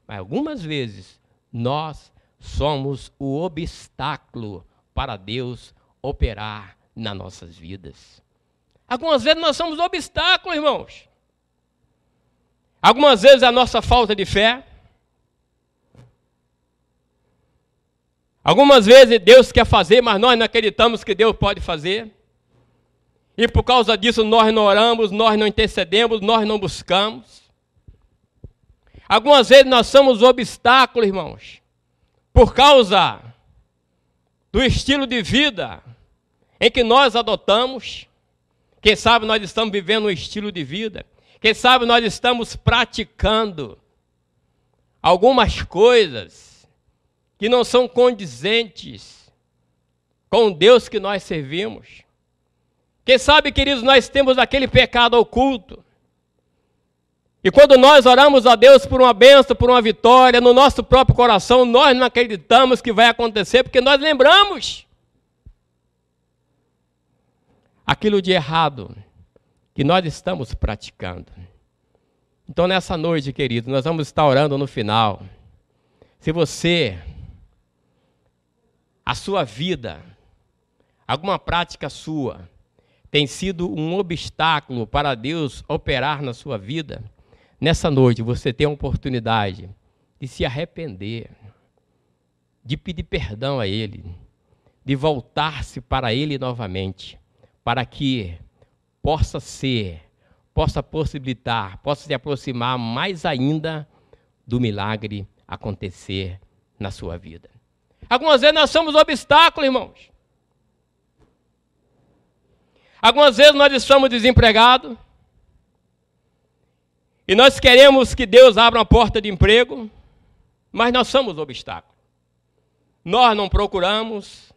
[SPEAKER 1] Mas algumas vezes, nós somos o obstáculo para Deus operar nas nossas vidas. Algumas vezes nós somos obstáculos, irmãos. Algumas vezes é a nossa falta de fé. Algumas vezes Deus quer fazer, mas nós não acreditamos que Deus pode fazer. E por causa disso nós não oramos, nós não intercedemos, nós não buscamos. Algumas vezes nós somos obstáculos, irmãos, por causa do estilo de vida em que nós adotamos. Quem sabe nós estamos vivendo um estilo de vida. Quem sabe nós estamos praticando algumas coisas que não são condizentes com o Deus que nós servimos. Quem sabe, queridos, nós temos aquele pecado oculto. E quando nós oramos a Deus por uma bênção, por uma vitória, no nosso próprio coração, nós não acreditamos que vai acontecer, porque nós lembramos aquilo de errado que nós estamos praticando. Então, nessa noite, querido, nós vamos estar orando no final. Se você, a sua vida, alguma prática sua, tem sido um obstáculo para Deus operar na sua vida, nessa noite você tem a oportunidade de se arrepender, de pedir perdão a Ele, de voltar-se para Ele novamente, para que possa possibilitar, possa se aproximar mais ainda do milagre acontecer na sua vida. Algumas vezes nós somos obstáculos, irmãos. Algumas vezes nós estamos desempregados e nós queremos que Deus abra uma porta de emprego, mas nós somos obstáculos. Nós não procuramos,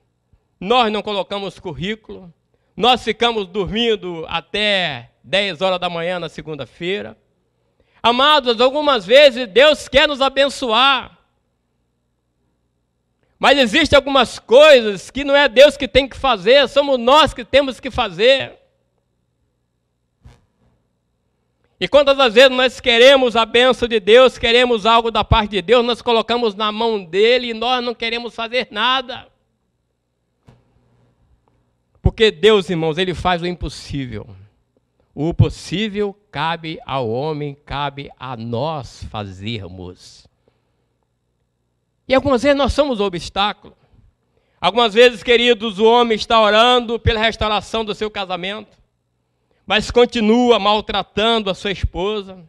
[SPEAKER 1] nós não colocamos currículo, nós ficamos dormindo até 10 horas da manhã na segunda-feira. Amados, algumas vezes Deus quer nos abençoar. Mas existem algumas coisas que não é Deus que tem que fazer, somos nós que temos que fazer. E quantas das vezes nós queremos a bênção de Deus, queremos algo da parte de Deus, nós colocamos na mão dele e nós não queremos fazer nada. Porque Deus, irmãos, ele faz o impossível. O possível cabe ao homem, cabe a nós fazermos. E algumas vezes nós somos o obstáculo. Algumas vezes, queridos, o homem está orando pela restauração do seu casamento, mas continua maltratando a sua esposa.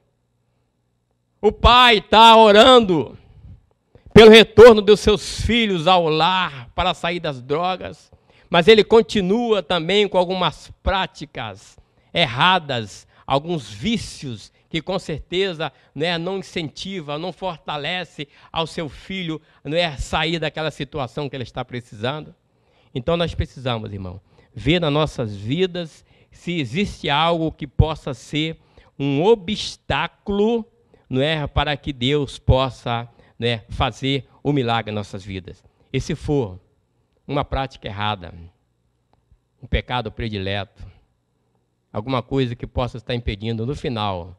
[SPEAKER 1] O pai está orando pelo retorno dos seus filhos ao lar para sair das drogas, mas ele continua também com algumas práticas erradas, alguns vícios que com certeza não incentiva, não fortalece ao seu filho sair daquela situação que ele está precisando. Então nós precisamos, irmão, ver nas nossas vidas se existe algo que possa ser um obstáculo para que Deus possa fazer o milagre em nossas vidas. E se for uma prática errada, um pecado predileto, alguma coisa que possa estar impedindo, no final,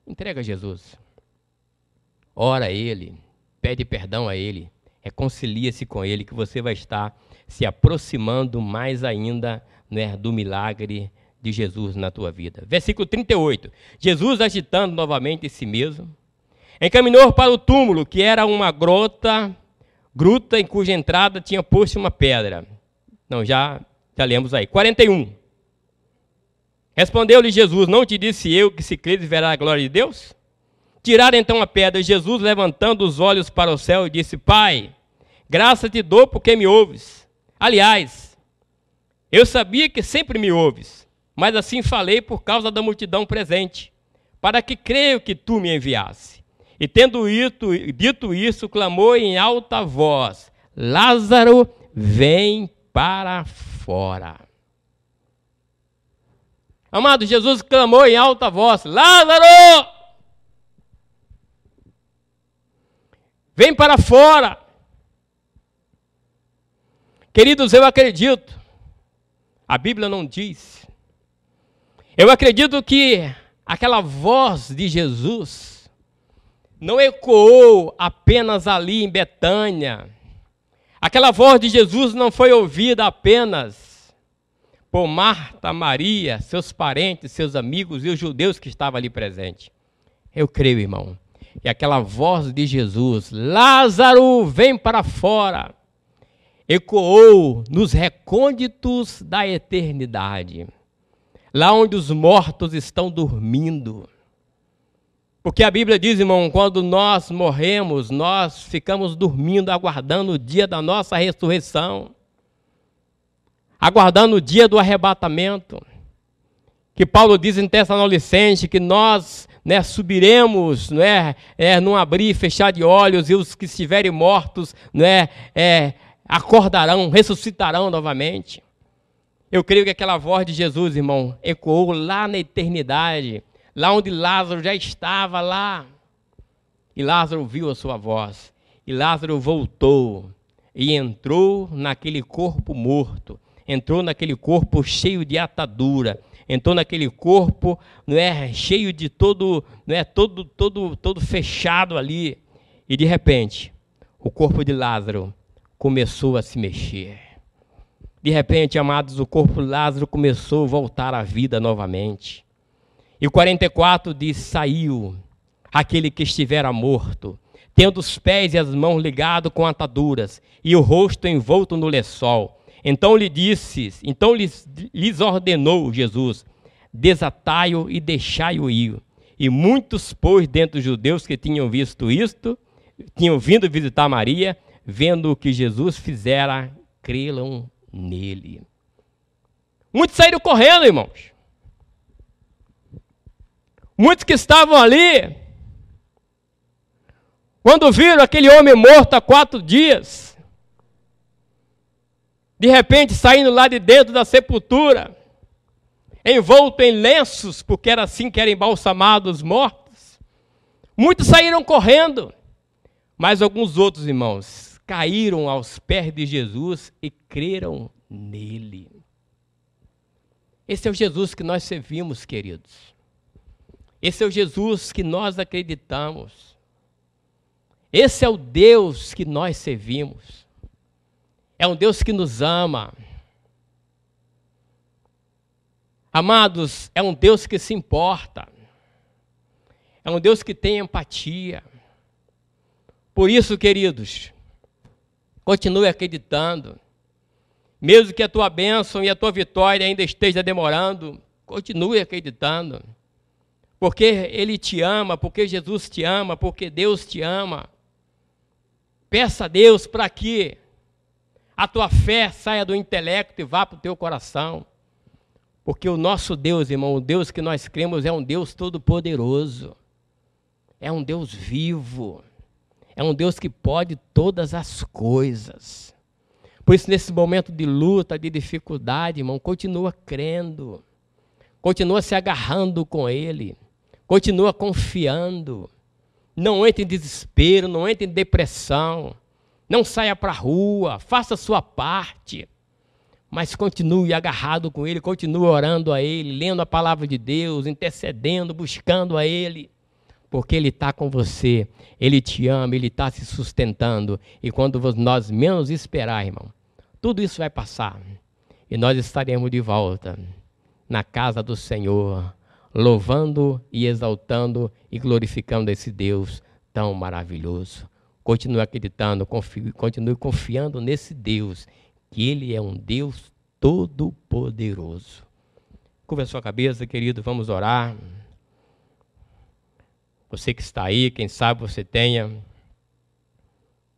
[SPEAKER 1] entrega a Jesus. Ora a Ele, pede perdão a Ele, reconcilia-se com Ele, que você vai estar se aproximando mais ainda do milagre de Jesus na tua vida. Versículo 38. Jesus, agitando novamente em si mesmo, encaminhou para o túmulo, que era uma gruta em cuja entrada tinha posto uma pedra. Não, já lemos aí. 41. Respondeu-lhe Jesus: não te disse eu que se creres verá a glória de Deus? Tiraram então a pedra. Jesus, levantando os olhos para o céu, disse: Pai, graça te dou porque me ouves. Aliás, eu sabia que sempre me ouves, mas assim falei por causa da multidão presente, para que creio que tu me enviaste. E tendo dito isso, clamou em alta voz: Lázaro, vem para fora. Amado, Jesus clamou em alta voz: Lázaro, vem para fora. Queridos, eu acredito, a Bíblia não diz, eu acredito que aquela voz de Jesus não ecoou apenas ali em Betânia. Aquela voz de Jesus não foi ouvida apenas por Marta, Maria, seus parentes, seus amigos e os judeus que estavam ali presentes. Eu creio, irmão, que aquela voz de Jesus, Lázaro, vem para fora, ecoou nos recônditos da eternidade, lá onde os mortos estão dormindo. Porque a Bíblia diz, irmão, quando nós morremos, nós ficamos dormindo, aguardando o dia da nossa ressurreição, aguardando o dia do arrebatamento, que Paulo diz em Tessalonicenses que nós subiremos, num abrir e fechar de olhos, e os que estiverem mortos acordarão, ressuscitarão novamente. Eu creio que aquela voz de Jesus, irmão, ecoou lá na eternidade, lá onde Lázaro já estava lá. E Lázaro ouviu a sua voz. E Lázaro voltou e entrou naquele corpo morto. Entrou naquele corpo cheio de atadura. Entrou naquele corpo cheio de todo fechado ali. E de repente, o corpo de Lázaro começou a se mexer. De repente, amados, o corpo de Lázaro começou a voltar à vida novamente. E o 44 diz: saiu aquele que estivera morto, tendo os pés e as mãos ligados com ataduras, e o rosto envolto no lençol. Então lhes ordenou Jesus: desatai-o e deixai-o ir. E muitos, pois, dentre os judeus que tinham visto isto, tinham vindo visitar Maria, vendo o que Jesus fizera, creram nele. Muitos saíram correndo, irmãos. Muitos que estavam ali, quando viram aquele homem morto há 4 dias, de repente saindo lá de dentro da sepultura, envolto em lenços, porque era assim que eram embalsamados os mortos, muitos saíram correndo, mas alguns outros, irmãos, caíram aos pés de Jesus e creram nele. Esse é o Jesus que nós servimos, queridos. Esse é o Jesus que nós acreditamos. Esse é o Deus que nós servimos. É um Deus que nos ama. Amados, é um Deus que se importa. É um Deus que tem empatia. Por isso, queridos, continue acreditando. Mesmo que a tua bênção e a tua vitória ainda esteja demorando, continue acreditando. Porque Ele te ama, porque Jesus te ama, porque Deus te ama. Peça a Deus para que a tua fé saia do intelecto e vá para o teu coração. Porque o nosso Deus, irmão, o Deus que nós cremos é um Deus todo-poderoso. É um Deus vivo. É um Deus que pode todas as coisas. Por isso, nesse momento de luta, de dificuldade, irmão, continua crendo. Continua se agarrando com Ele. Continua confiando. Não entre em desespero, não entre em depressão. Não saia para a rua, faça a sua parte. Mas continue agarrado com Ele, continue orando a Ele, lendo a palavra de Deus, intercedendo, buscando a Ele. Porque Ele está com você, Ele te ama, Ele está se sustentando. E quando nós menos esperar, irmão, tudo isso vai passar. E nós estaremos de volta na casa do Senhor, louvando e exaltando e glorificando esse Deus tão maravilhoso. Continue acreditando, continue confiando nesse Deus, que Ele é um Deus todo-poderoso. Curva a sua cabeça, querido, vamos orar. Você que está aí, quem sabe você tenha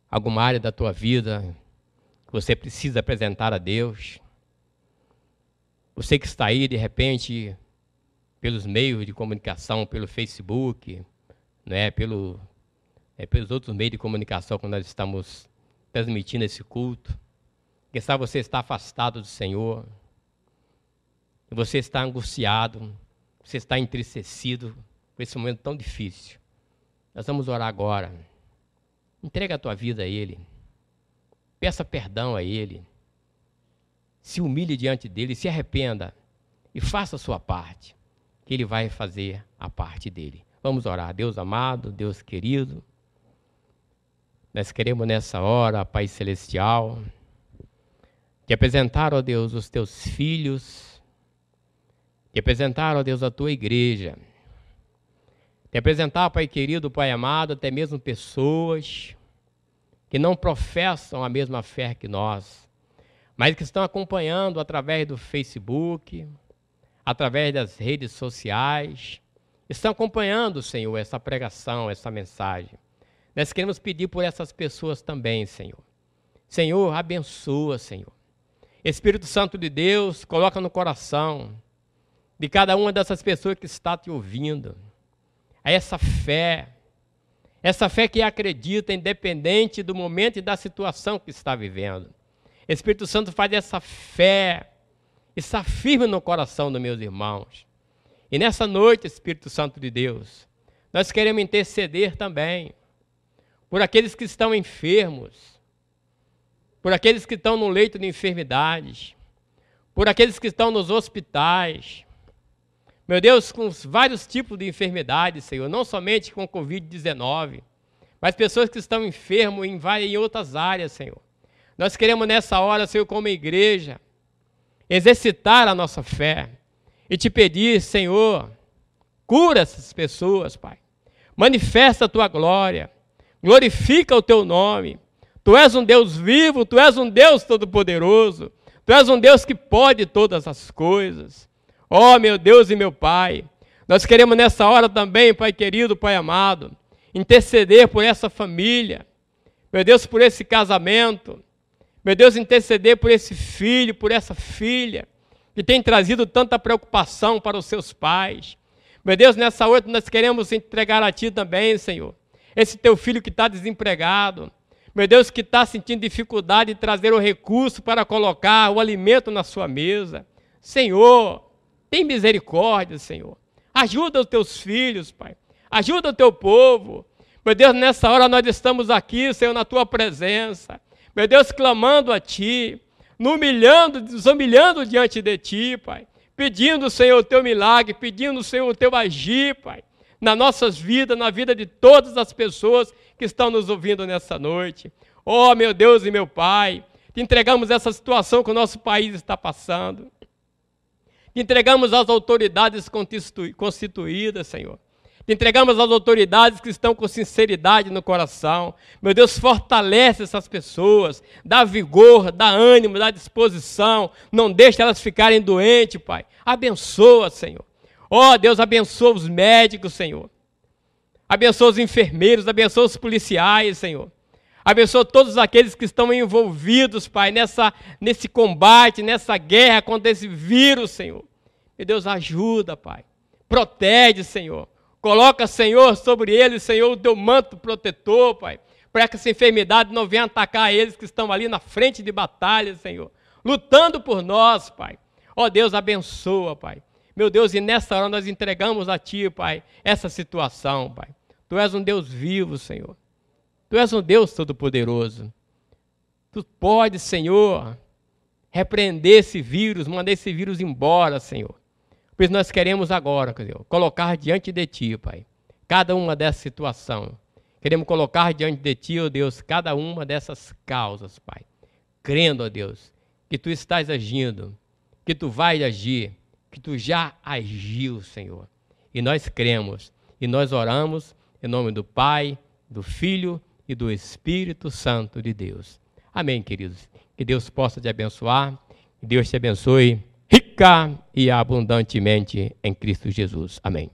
[SPEAKER 1] alguma área da tua vida que você precisa apresentar a Deus. Você que está aí, de repente, pelos meios de comunicação, pelo Facebook, né, pelos outros meios de comunicação que nós estamos transmitindo esse culto. Quem sabe você está afastado do Senhor, e você está angustiado, você está entristecido com esse momento tão difícil. Nós vamos orar agora. Entrega a tua vida a Ele. Peça perdão a Ele. Se humilhe diante dEle, se arrependa e faça a sua parte, que Ele vai fazer a parte dEle. Vamos orar. Deus amado, Deus querido, nós queremos nessa hora, Pai Celestial, te apresentar, ó Deus, os teus filhos, te apresentar, ó Deus, a tua igreja, te apresentar, Pai querido, Pai amado, até mesmo pessoas que não professam a mesma fé que nós, mas que estão acompanhando através do Facebook, através das redes sociais, estão acompanhando, Senhor, essa pregação, essa mensagem. Nós queremos pedir por essas pessoas também, Senhor. Senhor, abençoa, Senhor. Espírito Santo de Deus, coloca no coração de cada uma dessas pessoas que está te ouvindo essa fé que acredita, independente do momento e da situação que está vivendo. Espírito Santo, faz essa fé estar firme no coração dos meus irmãos. E nessa noite, Espírito Santo de Deus, nós queremos interceder também por aqueles que estão enfermos, por aqueles que estão no leito de enfermidades, por aqueles que estão nos hospitais. Meu Deus, com vários tipos de enfermidades, Senhor, não somente com Covid-19, mas pessoas que estão enfermos em outras áreas, Senhor. Nós queremos nessa hora, Senhor, como igreja, exercitar a nossa fé e te pedir, Senhor, cura essas pessoas, Pai. Manifesta a tua glória, glorifica o teu nome. Tu és um Deus vivo, tu és um Deus todo-poderoso, tu és um Deus que pode todas as coisas. Ó, meu Deus e meu Pai, nós queremos nessa hora também, Pai querido, Pai amado, interceder por essa família, meu Deus, por esse casamento, meu Deus, interceder por esse filho, por essa filha, que tem trazido tanta preocupação para os seus pais. Meu Deus, nessa hora nós queremos entregar a Ti também, Senhor, esse teu filho que está desempregado, meu Deus, que está sentindo dificuldade de trazer o recurso para colocar o alimento na sua mesa. Senhor, tem misericórdia, Senhor. Ajuda os teus filhos, Pai. Ajuda o teu povo. Meu Deus, nessa hora nós estamos aqui, Senhor, na Tua presença. Meu Deus, clamando a Ti, nos humilhando diante de Ti, Pai. Pedindo, Senhor, o Teu milagre, pedindo, Senhor, o Teu agir, Pai. Nas nossas vidas, na vida de todas as pessoas que estão nos ouvindo nessa noite. Oh, meu Deus e meu Pai, te entregamos essa situação que o nosso país está passando. Te entregamos às autoridades constituídas, Senhor. Te entregamos às autoridades que estão com sinceridade no coração. Meu Deus, fortalece essas pessoas, dá vigor, dá ânimo, dá disposição. Não deixe elas ficarem doentes, Pai. Abençoa, Senhor. Oh, Deus, abençoa os médicos, Senhor. Abençoa os enfermeiros, abençoa os policiais, Senhor. Abençoa todos aqueles que estão envolvidos, Pai, nesse combate, nessa guerra contra esse vírus, Senhor. Meu Deus, ajuda, Pai. Protege, Senhor. Coloca, Senhor, sobre eles, Senhor, o teu manto protetor, Pai, para que essa enfermidade não venha atacar eles que estão ali na frente de batalha, Senhor, lutando por nós, Pai. Ó Deus, abençoa, Pai. Meu Deus, e nessa hora nós entregamos a Ti, Pai, essa situação, Pai. Tu és um Deus vivo, Senhor. Tu és um Deus todo-poderoso. Tu podes, Senhor, repreender esse vírus, mandar esse vírus embora, Senhor. Pois nós queremos agora, Senhor, colocar diante de Ti, Pai, cada uma dessas situações. Queremos colocar diante de Ti, ó Deus, cada uma dessas causas, Pai. Crendo, ó Deus, que Tu estás agindo, que Tu vais agir, que Tu já agiu, Senhor. E nós cremos, e nós oramos em nome do Pai, do Filho e do Espírito Santo de Deus. Amém, queridos. Que Deus possa te abençoar, que Deus te abençoe rica e abundantemente em Cristo Jesus. Amém.